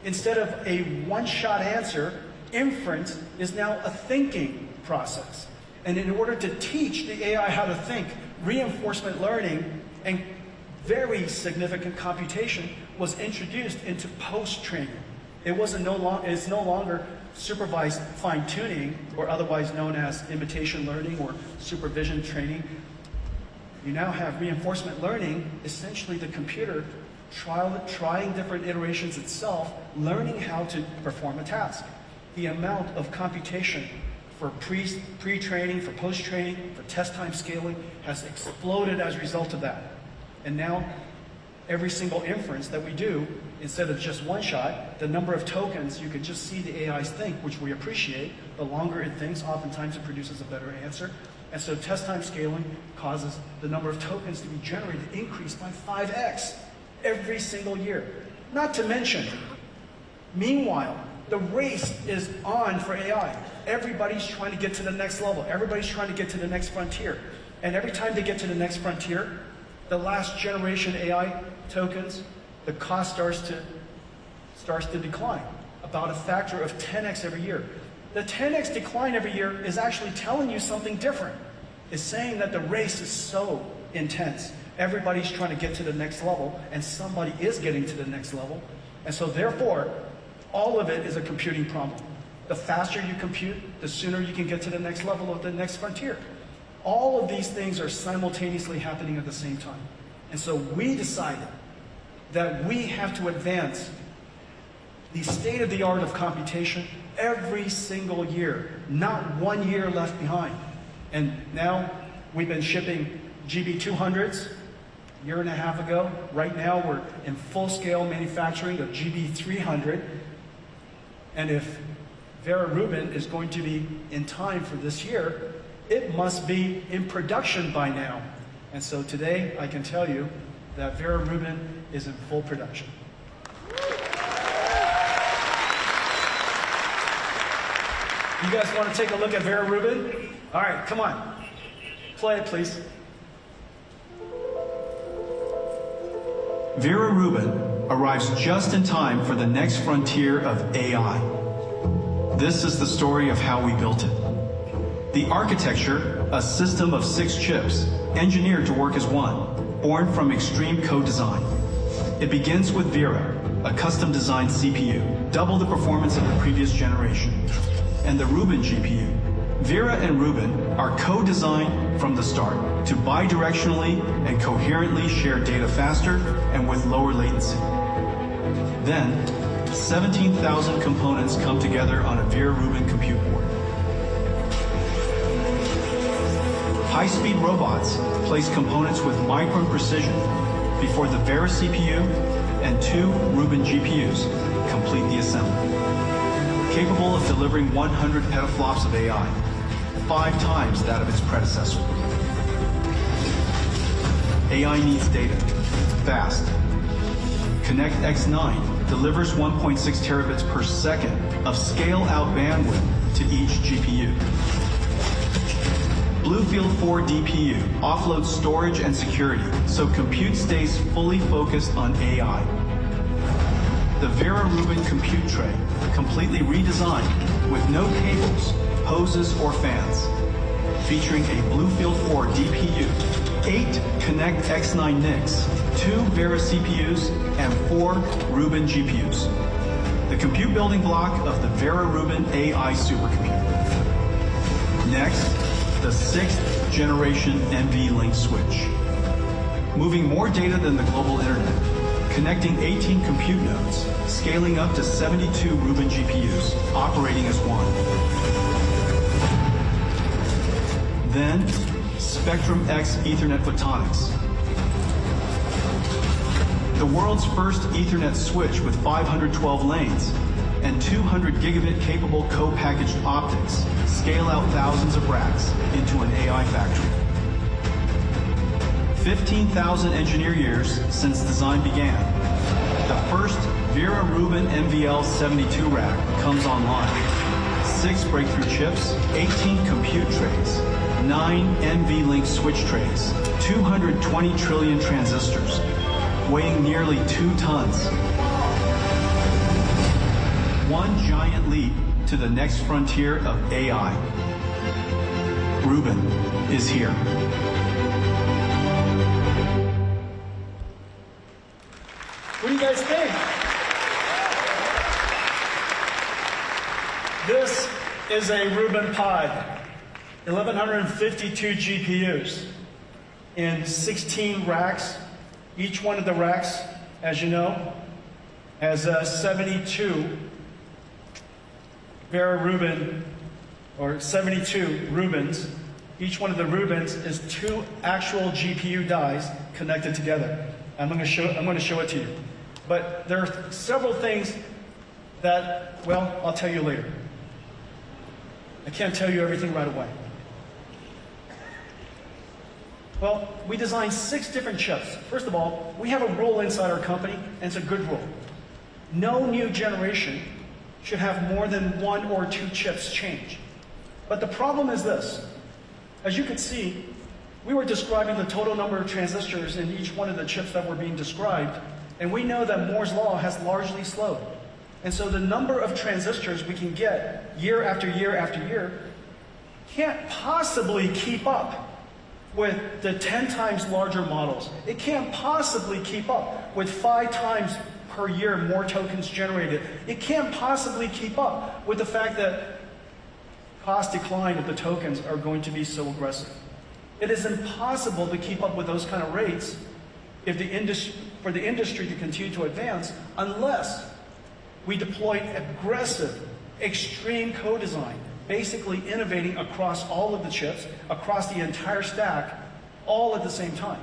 Instead of a one-shot answer, inference is now a thinking process. And in order to teach the AI how to think, reinforcement learning and very significant computation was introduced into post-training. It's no longer supervised fine-tuning, or otherwise known as imitation learning or supervision training. You now have reinforcement learning, essentially the computer trying different iterations itself, learning how to perform a task. The amount of computation for pre-training, for post-training, for test time scaling has exploded as a result of that. And now, every single inference that we do, instead of just one shot, the number of tokens, you can just see the AIs think, which we appreciate. The longer it thinks, oftentimes it produces a better answer. And so test time scaling causes the number of tokens to be generated increase by 5x every single year. Not to mention, meanwhile, the race is on for AI. Everybody's trying to get to the next level. Everybody's trying to get to the next frontier. And every time they get to the next frontier, the last generation AI tokens, the cost starts to decline, about a factor of 10x every year. The 10x decline every year is actually telling you something different. It's saying that the race is so intense. Everybody's trying to get to the next level, and somebody is getting to the next level. And so therefore, all of it is a computing problem. The faster you compute, the sooner you can get to the next level of the next frontier. All of these things are simultaneously happening at the same time. And so we decided that we have to advance the state-of-the-art of computation every single year, not 1 year left behind. And now we've been shipping GB200s a year and a half ago. Right now we're in full-scale manufacturing of GB300. And if Vera Rubin is going to be in time for this year, it must be in production by now. And so today I can tell you that Vera Rubin is in full production. You guys want to take a look at Vera Rubin? All right, come on. Play it, please. Vera Rubin arrives just in time for the next frontier of AI. This is the story of how we built it. The architecture, a system of 6 chips, engineered to work as one, born from extreme co-design. It begins with Vera, a custom-designed CPU, double the performance of the previous generation, and the Rubin GPU. Vera and Rubin are co-designed from the start to bidirectionally and coherently share data faster and with lower latency. Then, 17,000 components come together on a Vera Rubin compute board. High-speed robots place components with micron precision before the Vera CPU and 2 Rubin GPUs complete the assembly. capable of delivering 100 petaflops of AI, 5 times that of its predecessor. AI needs data, fast. Connect X9 delivers 1.6 terabits per second of scale-out bandwidth to each GPU. Bluefield 4 DPU offloads storage and security, so compute stays fully focused on AI. The Vera Rubin compute tray, completely redesigned with no cables, hoses, or fans, featuring a Bluefield 4 DPU, 8 Connect X9 NICs, 2 Vera CPUs, and 4 Rubin GPUs. The compute building block of the Vera Rubin AI supercomputer. Next, the 6th generation NVLink switch. Moving more data than the global internet, connecting 18 compute nodes, scaling up to 72 Rubin GPUs, operating as one. Then, Spectrum X Ethernet photonics. The world's first Ethernet switch with 512 lanes and 200 gigabit capable co-packaged optics scale out thousands of racks into an AI factory. 15,000 engineer years since design began. The first Vera Rubin NVL72 rack comes online. 6 breakthrough chips, 18 compute trays, 9 NVLink switch trays, 220 trillion transistors, weighing nearly 2 tons. One giant leap to the next frontier of AI. Rubin is here. What do you guys think? This is a Rubin pod, 1,152 GPUs in 16 racks. Each one of the racks, as you know, has 72 Vera Rubin, or 72 Rubins. Each one of the Rubins is 2 actual GPU dies connected together. I'm going to show it to you. But there are several things that, well, I'll tell you later. I can't tell you everything right away. Well, we designed 6 different chips. First of all, we have a rule inside our company, and it's a good rule. No new generation should have more than 1 or 2 chips change. But the problem is this. As you can see, we were describing the total number of transistors in each one of the chips that were being described, and we know that Moore's law has largely slowed. And so the number of transistors we can get year after year after year can't possibly keep up with the 10 times larger models. It can't possibly keep up with 5 times per year more tokens generated. It can't possibly keep up with the fact that cost decline of the tokens are going to be so aggressive. It is impossible to keep up with those kind of rates if for the industry to continue to advance unless we deploy aggressive, extreme co-design, basically innovating across all of the chips, across the entire stack, all at the same time.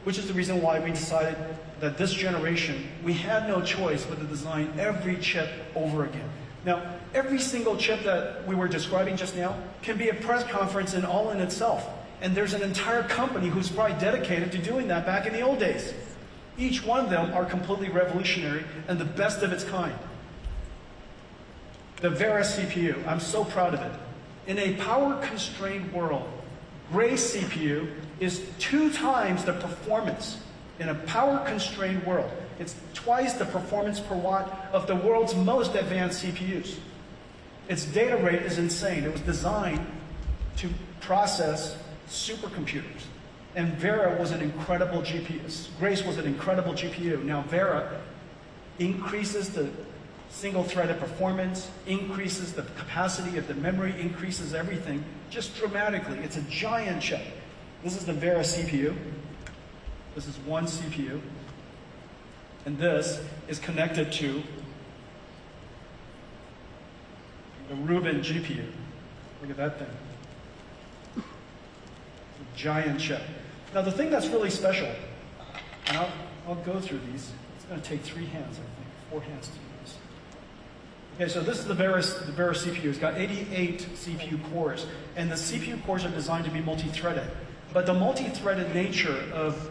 Which is the reason why we decided that this generation, we had no choice but to design every chip over again. Now, every single chip that we were describing just now can be a press conference in all in itself. And there's an entire company who's probably dedicated to doing that back in the old days. Each one of them are completely revolutionary and the best of its kind. The Vera CPU, I'm so proud of it. In a power-constrained world, Grace CPU is 2 times the performance in a power-constrained world. It's twice the performance per watt of the world's most advanced CPUs. Its data rate is insane. It was designed to process supercomputers. And Vera was an incredible GPU. Grace was an incredible GPU. Now Vera increases the single-threaded performance, increases the capacity of the memory, increases everything just dramatically. It's a giant chip. This is the Vera CPU. This is one CPU. And this is connected to the Rubin GPU. Look at that thing. It's a giant chip. Now the thing that's really special, and I'll go through these. It's going to take 3 hands, I think, 4 hands to do this. Okay, so this is the Vera CPU. It's got 88 CPU cores, and the CPU cores are designed to be multi-threaded. But the multi-threaded nature of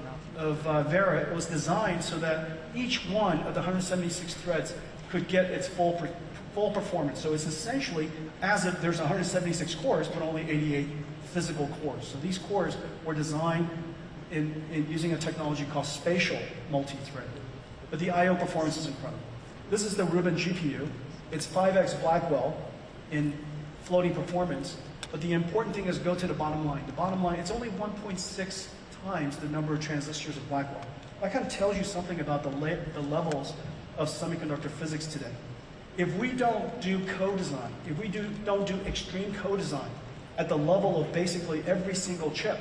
Vera was designed so that each one of the 176 threads could get its full performance. So it's essentially as if there's 176 cores, but only 88 physical cores. So these cores were designed in using a technology called spatial multi-thread. But the I/O performance is incredible. This is the Rubin GPU. It's 5x Blackwell in floating performance. But the important thing is go to the bottom line. The bottom line, it's only 1.6 times the number of transistors of Blackwell. That kind of tells you something about the levels of semiconductor physics today. If we don't do co-design, if we don't do extreme co-design at the level of basically every single chip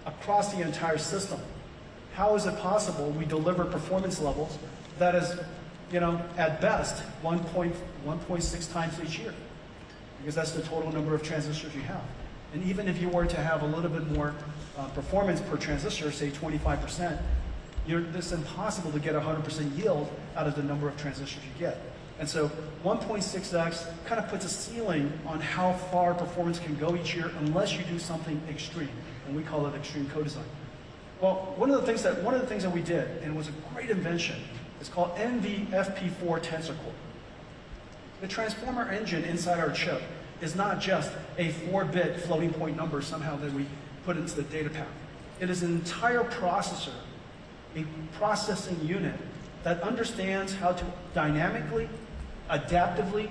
across the entire system, how is it possible we deliver performance levels that is, at best, 1.6 times each year? Because that's the total number of transistors you have. And even if you were to have a little bit more performance per transistor, say 25%, it's impossible to get 100% yield out of the number of transistors you get. And so 1.6x kind of puts a ceiling on how far performance can go each year unless you do something extreme, and we call it extreme co-design. Well, one of the things that we did, and it was a great invention, is called NVFP4 Tensor Core. The transformer engine inside our chip is not just a 4-bit floating point number somehow that we put into the data path. It is an entire processor, a processing unit that understands how to dynamically, adaptively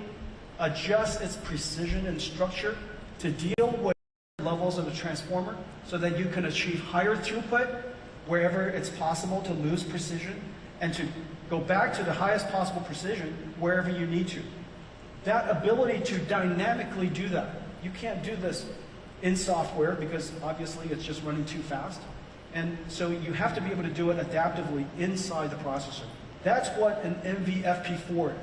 adjust its precision and structure to deal with levels of the transformer so that you can achieve higher throughput wherever it's possible to lose precision and to go back to the highest possible precision wherever you need to. That ability to dynamically do that, you can't do this in software because obviously it's just running too fast. And so you have to be able to do it adaptively inside the processor. That's what an NVFP4 is.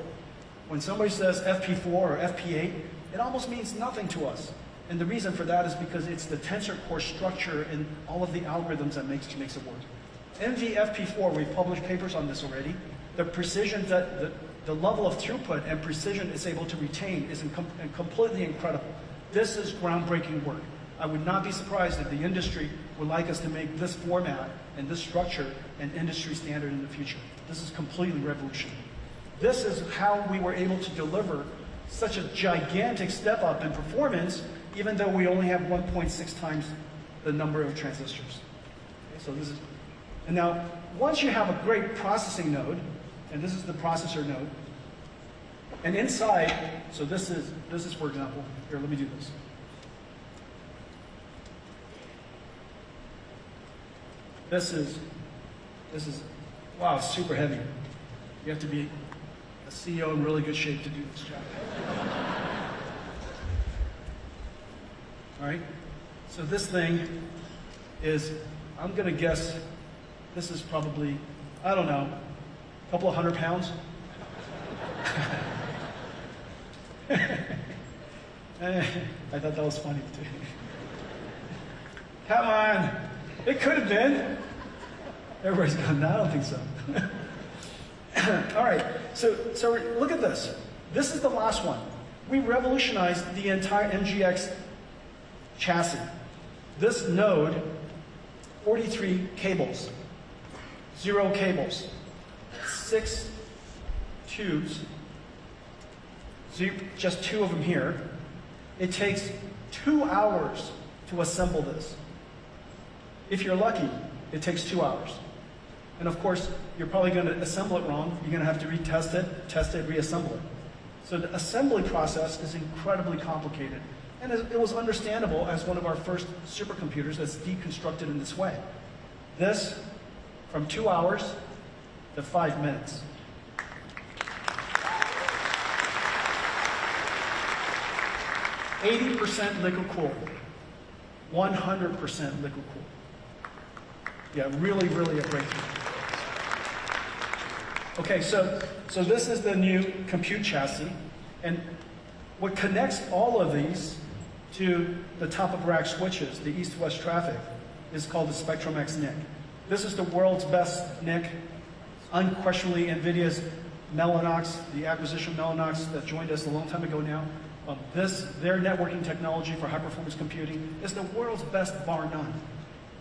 When somebody says FP4 or FP8, it almost means nothing to us. And the reason for that is because it's the tensor core structure and all of the algorithms that makes it work. NVFP4, we've published papers on this already. The precision that the level of throughput and precision it's able to retain is completely incredible. This is groundbreaking work. I would not be surprised if the industry would like us to make this format and this structure an industry standard in the future. This is completely revolutionary. This is how we were able to deliver such a gigantic step up in performance, even though we only have 1.6 times the number of transistors. Okay, so this is, and now once you have a great processing node, and this is the processor node, and inside, so this is for example, here, let me do this. This is, wow, super heavy. You have to be a CEO in really good shape to do this job. All right, so this thing is, I'm gonna guess, this is probably, I don't know, a couple of 100 pounds. I thought that was funny too. Come on, it could have been. Everybody's going, no, I don't think so. All right, so look at this. This is the last one. We revolutionized the entire MGX chassis. This node, 43 cables, 0 cables, 6 tubes, just 2 of them here. It takes 2 hours to assemble this. If you're lucky, it takes 2 hours. And of course, you're probably going to assemble it wrong. You're going to have to retest it, test it, reassemble it. So the assembly process is incredibly complicated. And it was understandable as one of our first supercomputers that's deconstructed in this way. This, from 2 hours to 5 minutes. %, liquid cooled, 100% liquid cooled. Yeah, really, really a breakthrough. Okay, so this is the new compute chassis, and what connects all of these to the top of rack switches, the east-west traffic, is called the Spectrum X NIC. This is the world's best NIC, unquestionably Nvidia's Mellanox, the acquisition of Mellanox that joined us a long time ago now. Their networking technology for high-performance computing is the world's best, bar none.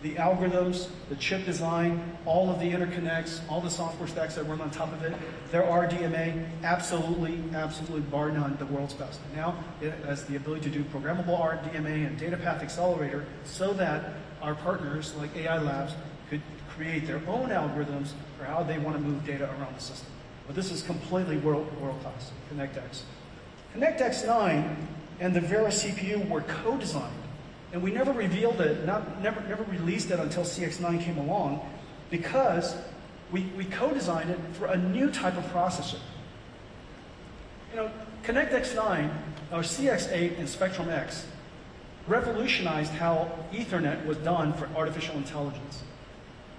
The algorithms, the chip design, all of the interconnects, all the software stacks that run on top of it, their RDMA, absolutely, bar none, the world's best. Now it has the ability to do programmable RDMA and data path accelerator so that our partners like AI Labs could create their own algorithms for how they want to move data around the system. But this is completely world-class, ConnectX. ConnectX 9 and the Vera CPU were co-designed. And we never revealed it, never released it until CX9 came along because we co-designed it for a new type of processor. You know, ConnectX 9, or CX8 and Spectrum X revolutionized how Ethernet was done for artificial intelligence.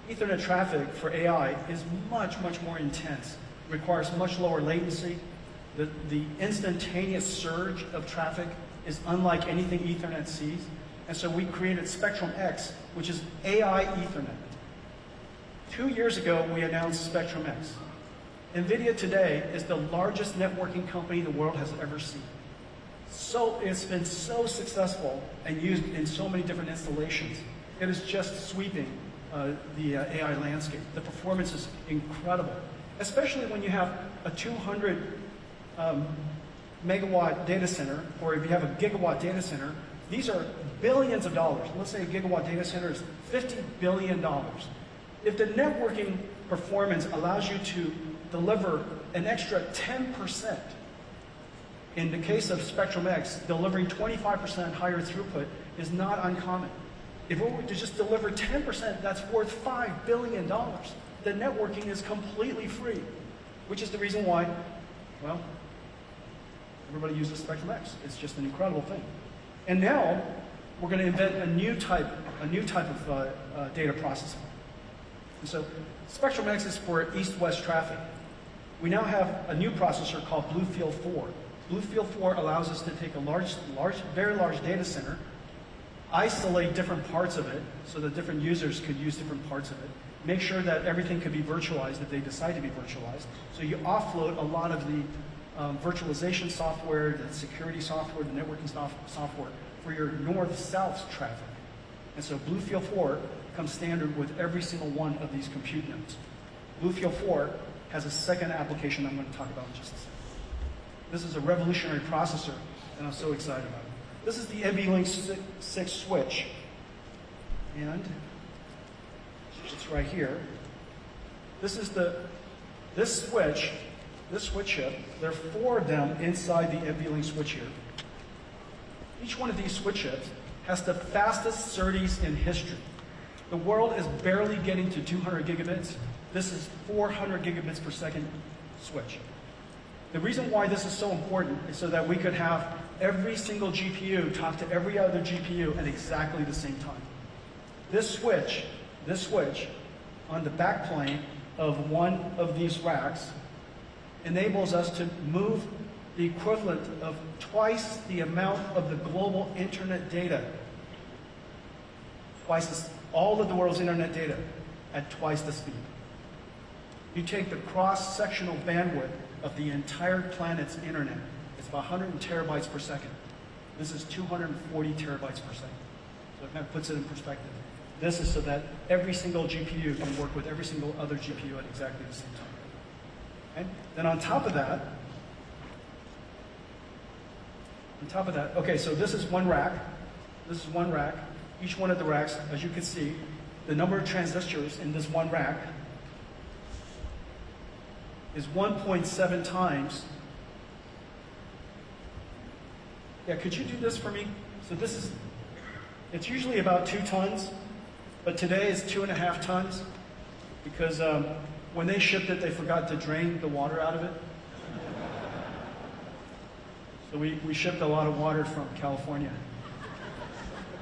Ethernet traffic for AI is much more intense, requires much lower latency. The instantaneous surge of traffic is unlike anything Ethernet sees. And so we created Spectrum X, which is AI Ethernet. 2 years ago, we announced Spectrum X. Nvidia today is the largest networking company the world has ever seen. So it's been so successful and used in so many different installations. It is just sweeping the AI landscape. The performance is incredible, especially when you have a 200 megawatt data center, or if you have a gigawatt data center. These are billions of dollars. Let's say a gigawatt data center is $50 billion. If the networking performance allows you to deliver an extra 10%, in the case of Spectrum X, delivering 25% higher throughput is not uncommon. If we were to just deliver 10%, that's worth $5 billion. The networking is completely free, which is the reason why, well, everybody uses Spectrum X. It's just an incredible thing. And now we're going to invent a new type of data processing. And so Spectrum X is for east-west traffic. We now have a new processor called BlueField-4. BlueField-4 allows us to take a very large data center, isolate different parts of it so that different users could use different parts of it, make sure that everything could be virtualized if they decide to be virtualized. So you offload a lot of the virtualization software, the security software, the networking software for your north-south traffic. And so BlueField-4 comes standard with every single one of these compute nodes. BlueField-4 has a second application I'm going to talk about in just a second. This is a revolutionary processor, and I'm so excited about it. This is the NVLink 6 switch, and it's right here. This switch chip, there are 4 of them inside the NVLink switch here. Each one of these switch chips has the fastest SerDes in history. The world is barely getting to 200 gigabits. This is 400 gigabits per second switch. The reason why this is so important is so that we could have every single GPU talk to every other GPU at exactly the same time. This switch on the backplane of one of these racks enables us to move the equivalent of twice the amount of the global internet data, all of the world's internet data at twice the speed. You take the cross-sectional bandwidth of the entire planet's internet, it's about 100 terabytes per second. This is 240 terabytes per second. So it kind of puts it in perspective. This is so that every single GPU can work with every single other GPU at exactly the same time. Okay? Then on top of that, okay, so this is one rack. This is one rack. Each one of the racks, as you can see, the number of transistors in this one rack is 1.7 times. Yeah, could you do this for me? So it's usually about 2 tons, but today it's 2.5 tons because when they shipped it, they forgot to drain the water out of it. So we shipped a lot of water from California.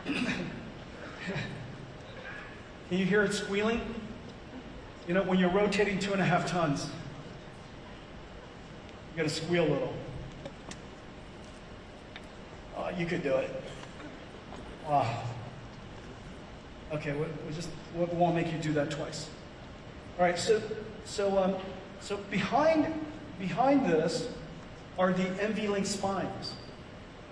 Can you hear it squealing? You know, when you're rotating 2.5 tons, you gotta squeal a little. Oh, you could do it. Wow. Okay, we won't make you do that twice. All right, so behind behind this are the NVLink spines.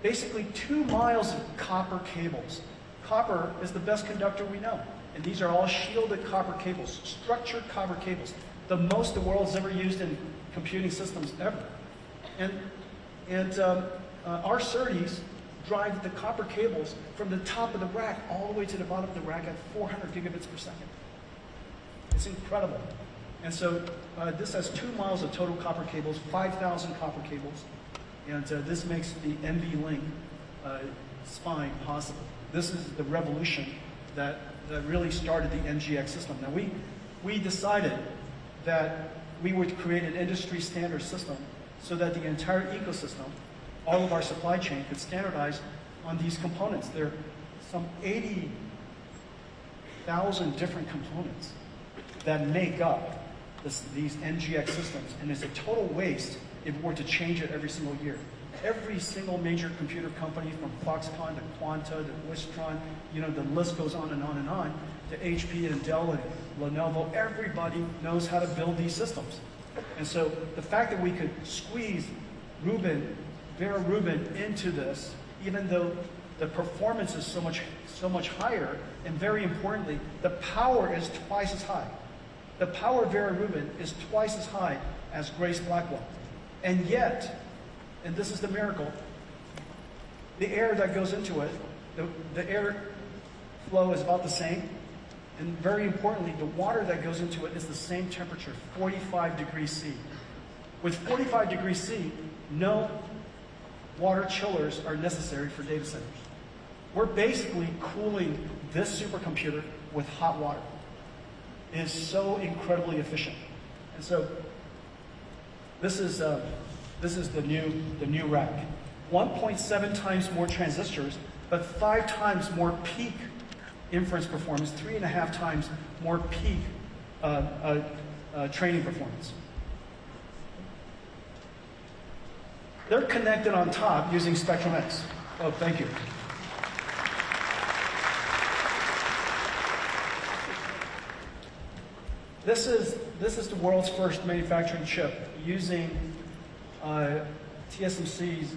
Basically 2 miles of copper cables. Copper is the best conductor we know. And these are all shielded copper cables, structured copper cables. The most the world's ever used in computing systems ever. And our SerDes drive the copper cables from the top of the rack all the way to the bottom of the rack at 400 gigabits per second. It's incredible. And so this has 2 miles of total copper cables, 5,000 copper cables, and this makes the NVLink spine possible. This is the revolution that really started the NGX system. Now we decided that we would create an industry standard system so that the entire ecosystem, all of our supply chain, could standardize on these components. There are some 80,000 different components that make up these NGX systems, and it's a total waste if we were to change it every single year. Every single major computer company, from Foxconn to Quanta to Wistron, the list goes on and on and on, to HP and Dell and Lenovo, everybody knows how to build these systems. And so the fact that we could squeeze Vera Rubin into this, even though the performance is so much higher, and very importantly, the power is twice as high. The power of Vera Rubin is twice as high as Grace Blackwell. And yet, and this is the miracle, the air that goes into it, the air flow is about the same. And very importantly, the water that goes into it is the same temperature, 45 degrees C. With 45 degrees C, no water chillers are necessary for data centers. We're basically cooling this supercomputer with hot water. It is so incredibly efficient. And so this is the new rack. 1.7 times more transistors, but 5 times more peak inference performance, 3.5 times more peak training performance. They're connected on top using Spectrum-X. Oh, thank you. This is the world's first manufacturing chip using TSMC's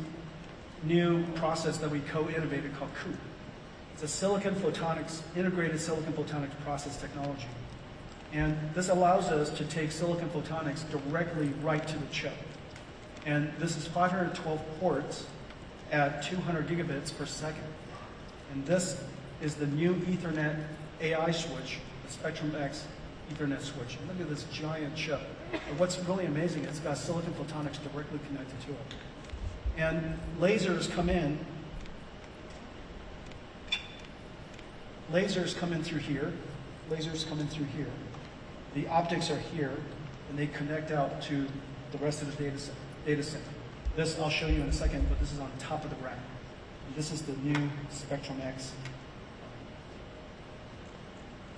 new process that we co-innovated called COUP. It's a silicon photonics, integrated silicon photonics process technology. And this allows us to take silicon photonics directly right to the chip. And this is 512 ports at 200 gigabits per second. And this is the new Ethernet AI switch, the Spectrum-X Ethernet switch. And look at this giant chip. And what's really amazing, it's got silicon photonics directly connected to it. And lasers come in. Lasers come in through here. Lasers come in through here. The optics are here, and they connect out to the rest of the data center. This I'll show you in a second, but this is on top of the rack. And this is the new Spectrum-X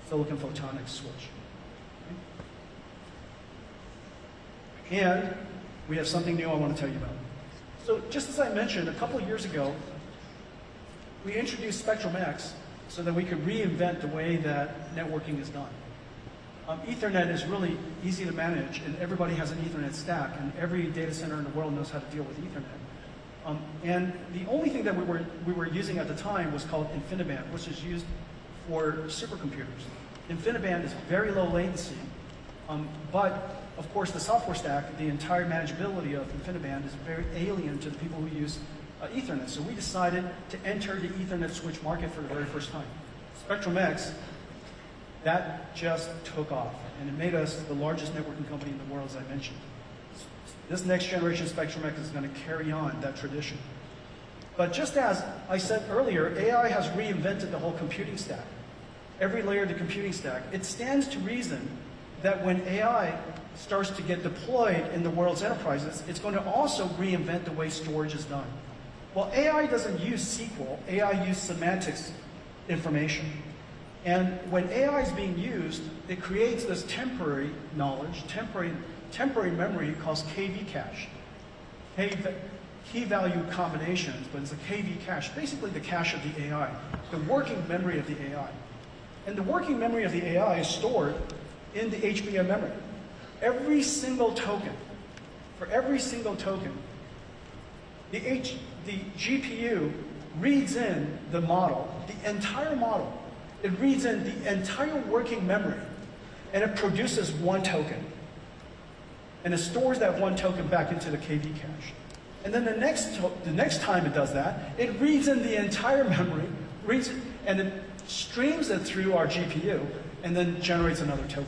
silicon photonics switch. Okay. And we have something new I want to tell you about. So just as I mentioned, a couple of years ago, we introduced Spectrum-X so that we could reinvent the way that networking is done. Ethernet is really easy to manage, and everybody has an Ethernet stack, and every data center in the world knows how to deal with Ethernet. And the only thing that we were using at the time was called InfiniBand, which is used for supercomputers. InfiniBand is very low latency, but of course the software stack, the entire manageability of InfiniBand is very alien to the people who use Ethernet. So we decided to enter the Ethernet switch market for the very first time. Spectrum-X, that just took off, and it made us the largest networking company in the world, as I mentioned. This next generation Spectrum-X is going to carry on that tradition. But just as I said earlier, AI has reinvented the whole computing stack. Every layer of the computing stack. It stands to reason that when AI starts to get deployed in the world's enterprises, it's going to also reinvent the way storage is done. Well, AI doesn't use SQL. AI uses semantics information. And when AI is being used, it creates this temporary knowledge, temporary memory called KV cache. Key value combinations, but it's a KV cache, basically the cache of the AI, the working memory of the AI. And the working memory of the AI is stored in the HBM memory. Every single token For every single token, the GPU reads in the model, the entire model. It reads in the entire working memory, and it produces one token. And it stores that one token back into the KV cache. And then the next time it does that, it reads in the entire memory, and it streams it through our GPU, and then generates another token.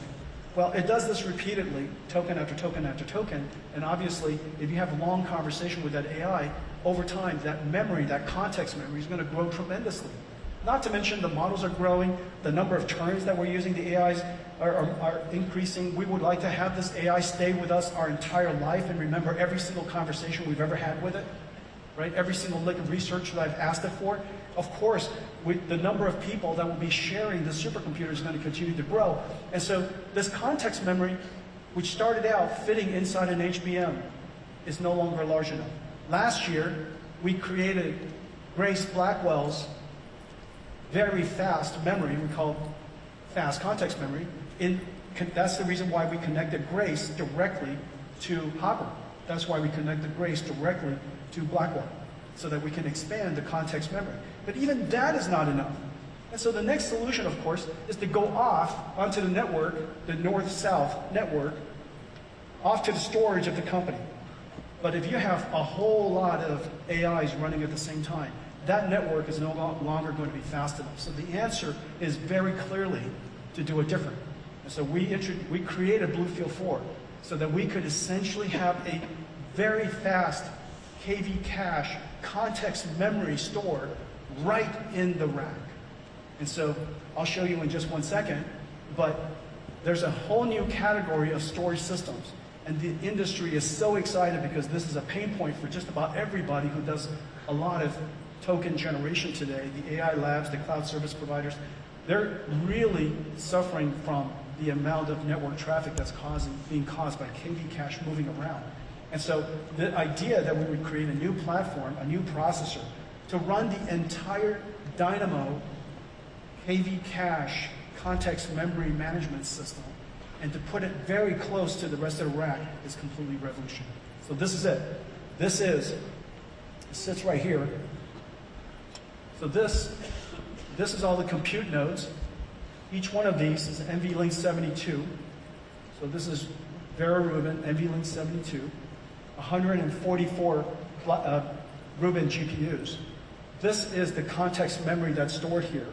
Well, it does this repeatedly, token after token after token, and obviously, if you have a long conversation with that AI, over time, that memory, that context memory is going to grow tremendously. Not to mention the models are growing, the number of turns that we're using the AIs are increasing. We would like to have this AI stay with us our entire life and remember every single conversation we've ever had with it, right? Every single lick of research that I've asked it for. Of course, the number of people that will be sharing the supercomputer is going to continue to grow. And so this context memory, which started out fitting inside an HBM, is no longer large enough. Last year, we created Grace Blackwell's very fast memory, we call fast context memory. That's the reason why we connected Grace directly to Hopper. That's why we connected Grace directly to Blackwell, so that we can expand the context memory. But even that is not enough. And so the next solution, of course, is to go off onto the network, the north-south network, off to the storage of the company. But if you have a whole lot of AIs running at the same time, that network is no longer going to be fast enough. So the answer is very clearly to do it different. And so we created BlueField-4 so that we could essentially have a very fast KV cache context memory stored right in the rack. And so I'll show you in just one second, but there's a whole new category of storage systems. And the industry is so excited because this is a pain point for just about everybody who does a lot of token generation today. The AI labs, the cloud service providers, they're really suffering from the amount of network traffic that's being caused by KV cache moving around. And so the idea that we would create a new platform, a new processor, to run the entire Dynamo KV cache context memory management system and to put it very close to the rest of the rack is completely revolutionary. So this is it. It sits right here. So this is all the compute nodes. Each one of these is NVLink 72. So this is Vera Rubin, NVLink 72, 144 Rubin GPUs. This is the context memory that's stored here.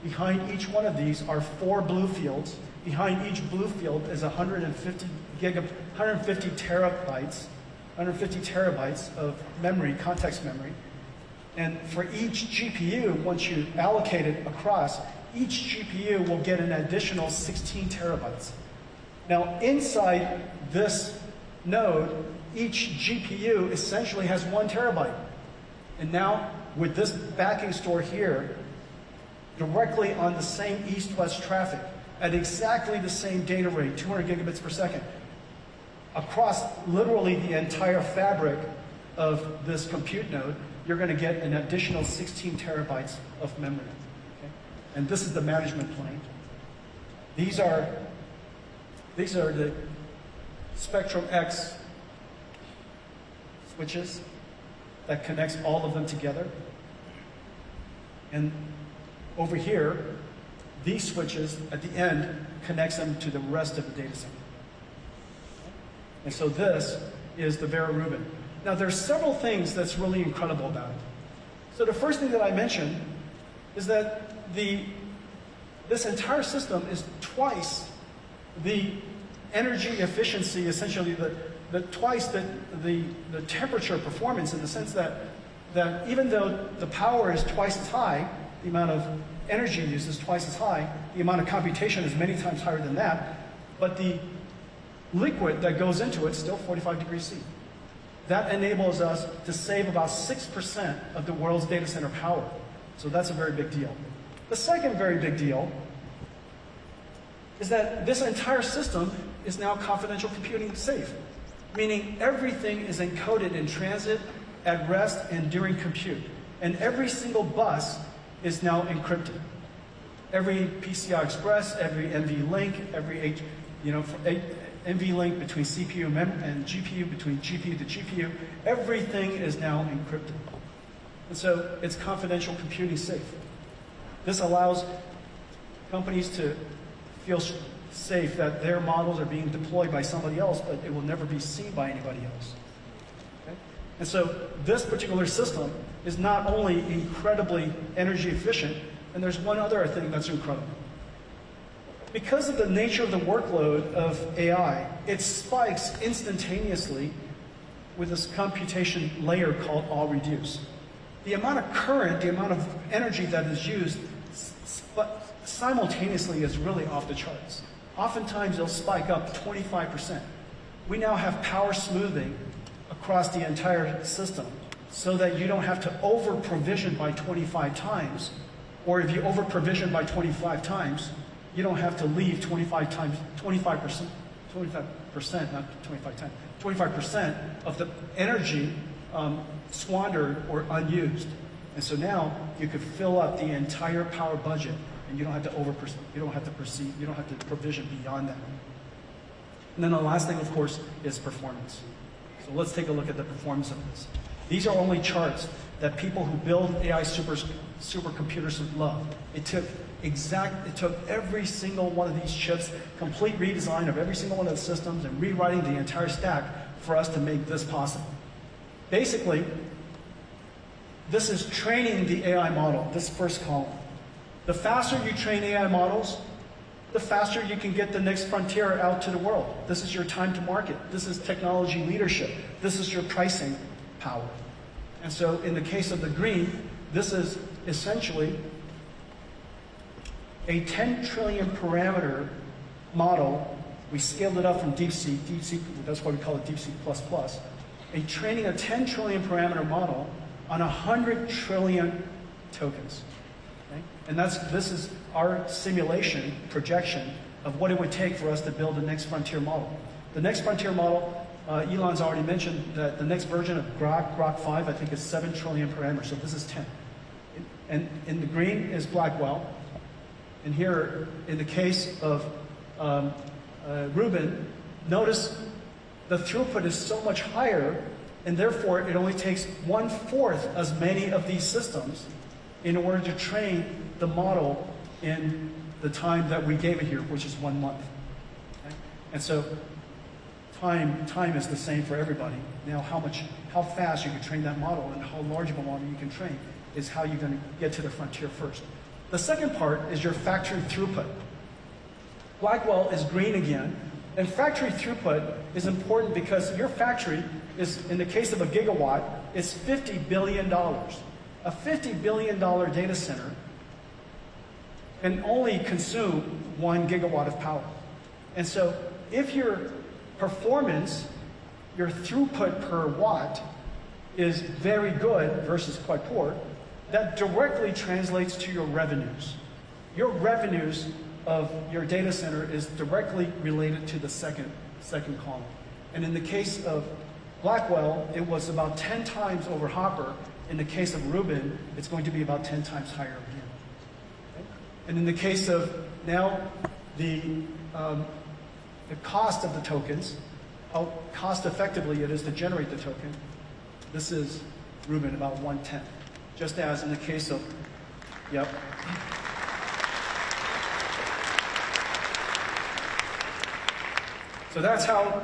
Behind each one of these are 4 BlueFields. Behind each BlueField is 150 terabytes of memory, context memory. And for each GPU, once you allocate it across, each GPU will get an additional 16 terabytes. Now, inside this node, each GPU essentially has 1 terabyte. And now, with this backing store here, directly on the same east-west traffic, at exactly the same data rate, 200 gigabits per second, across literally the entire fabric of this compute node, you're going to get an additional 16 terabytes of memory. Okay? And this is the management plane. These are the Spectrum X switches that connects all of them together. And over here, these switches at the end connects them to the rest of the data center. And so this is the Vera Rubin. Now there's several things that's really incredible about it. So the first thing that I mentioned is that this entire system is twice the energy efficiency, essentially twice the temperature performance, in the sense that even though the power is twice as high, the amount of energy used is twice as high, the amount of computation is many times higher than that, but the liquid that goes into it is still 45 degrees C. That enables us to save about 6% of the world's data center power. So that's a very big deal. The second very big deal is that this entire system is now confidential computing safe, meaning everything is encoded in transit, at rest, and during compute. And every single bus is now encrypted. Every PCI Express, every NVLink, NVLink between CPU and GPU, between GPU to GPU. Everything is now encrypted. And so it's confidential computing safe. This allows companies to feel safe that their models are being deployed by somebody else, but it will never be seen by anybody else. Okay? And so this particular system is not only incredibly energy efficient, and there's one other thing that's incredible. Because of the nature of the workload of AI, it spikes instantaneously with this computation layer called all-reduce. The amount of current, the amount of energy that is used simultaneously is really off the charts. Oftentimes it'll spike up 25%. We now have power smoothing across the entire system so that you don't have to over-provision by 25 times, or if you over-provision by 25 times, you don't have to leave 25%, not 25 times, 25% of the energy squandered or unused. And so now you could fill up the entire power budget, and you don't have to you don't have to provision beyond that. And then the last thing, of course, is performance. So let's take a look at the performance of this. These are only charts that people who build AI supercomputers love. It took every single one of these chips, complete redesign of every single one of the systems, and rewriting the entire stack for us to make this possible. Basically, this is training the AI model, this first column. The faster you train AI models, the faster you can get the next frontier out to the world. This is your time to market. This is technology leadership. This is your pricing power. And so in the case of the green, this is essentially a 10 trillion parameter model. We scaled it up from DeepSeek. DeepSeek, that's why we call it DeepSeek++. A training a 10 trillion parameter model on 100 trillion tokens. Okay? And this is our simulation projection of what it would take for us to build the next frontier model. The next frontier model, Elon's already mentioned that the next version of Grok 5, I think is 7 trillion parameters, so this is 10. And in the green is Blackwell. And here, in the case of Rubin, notice the throughput is so much higher, and therefore it only takes 1/4 as many of these systems in order to train the model in the time that we gave it here, which is 1 month. Okay? And so time is the same for everybody. Now how fast you can train that model and how large of a model you can train is how you're going to get to the frontier first. The second part is your factory throughput. Blackwell is green again, and factory throughput is important because your factory is, in the case of a gigawatt, is $50 billion. A $50 billion data center can only consume 1 gigawatt of power. And so if your performance, your throughput per watt is very good versus quite poor, that directly translates to your revenues. Your revenues of your data center is directly related to the second column. And in the case of Blackwell, it was about 10 times over Hopper. In the case of Rubin, it's going to be about 10 times higher again. Okay? And in the case of now the cost of the tokens, how cost effectively it is to generate the token, this is Rubin, about 1/10. Just as in the case of, yep. So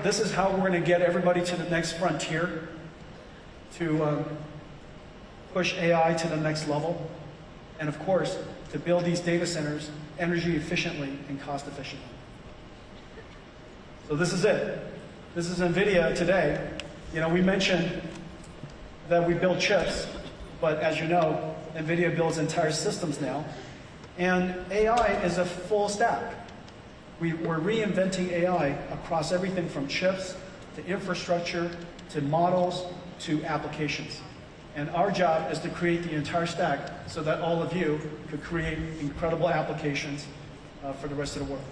this is how we're going to get everybody to the next frontier, to push AI to the next level, and of course, to build these data centers energy efficiently and cost efficiently. So this is it. This is Nvidia today. You know, we mentioned that we build chips, but as you know, Nvidia builds entire systems now. And AI is a full stack. We're reinventing AI across everything from chips to infrastructure to models to applications. And our job is to create the entire stack so that all of you could create incredible applications for the rest of the world.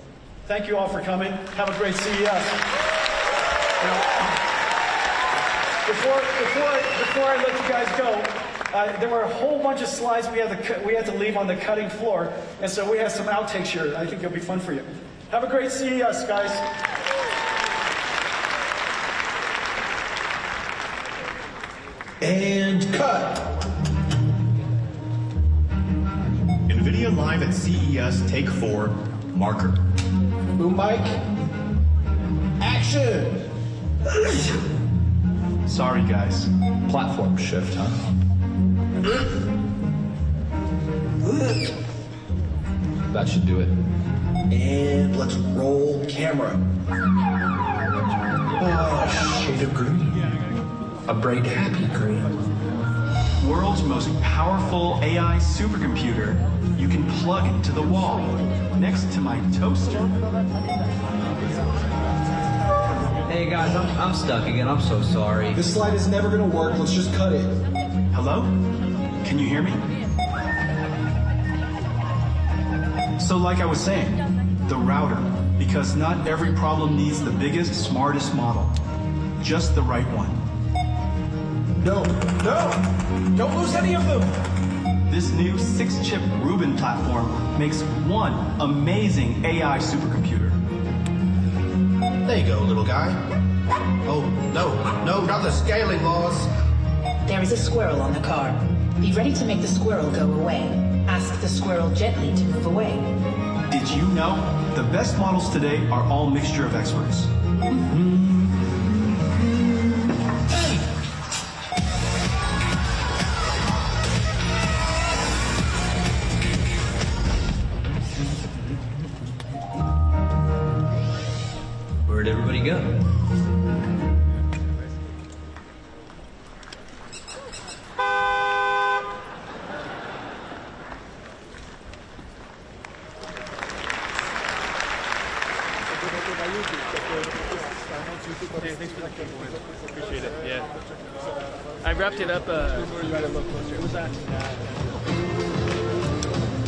Thank you all for coming. Have a great CES. Now, before I let you guys go, there were a whole bunch of slides we had to leave on the cutting floor, and so we have some outtakes here. I think it'll be fun for you. Have a great CES, guys. And cut. Nvidia live at CES Take 4, Marker. Boom mic. Action. Sorry, guys. Platform shift, huh? That should do it. And let's roll camera. Oh, shade of green. A bright, happy green. World's most powerful AI supercomputer you can plug into the wall next to my toaster. Hey guys, I'm stuck again. I'm so sorry. This slide is never gonna work. Let's just cut it. Hello? Can you hear me? So like I was saying, the router, because not every problem needs the biggest, smartest model, just the right one. No, no! Don't lose any of them! This new 6-chip Rubin platform makes one amazing AI supercomputer. There you go, little guy. Oh, no, not the scaling laws. There is a squirrel on the car. Be ready to make the squirrel go away. Ask the squirrel gently to move away. Did you know the best models today are all mixture of experts? Where'd everybody go? Thanks for the appreciate it. Yeah. I wrapped it up. What was that?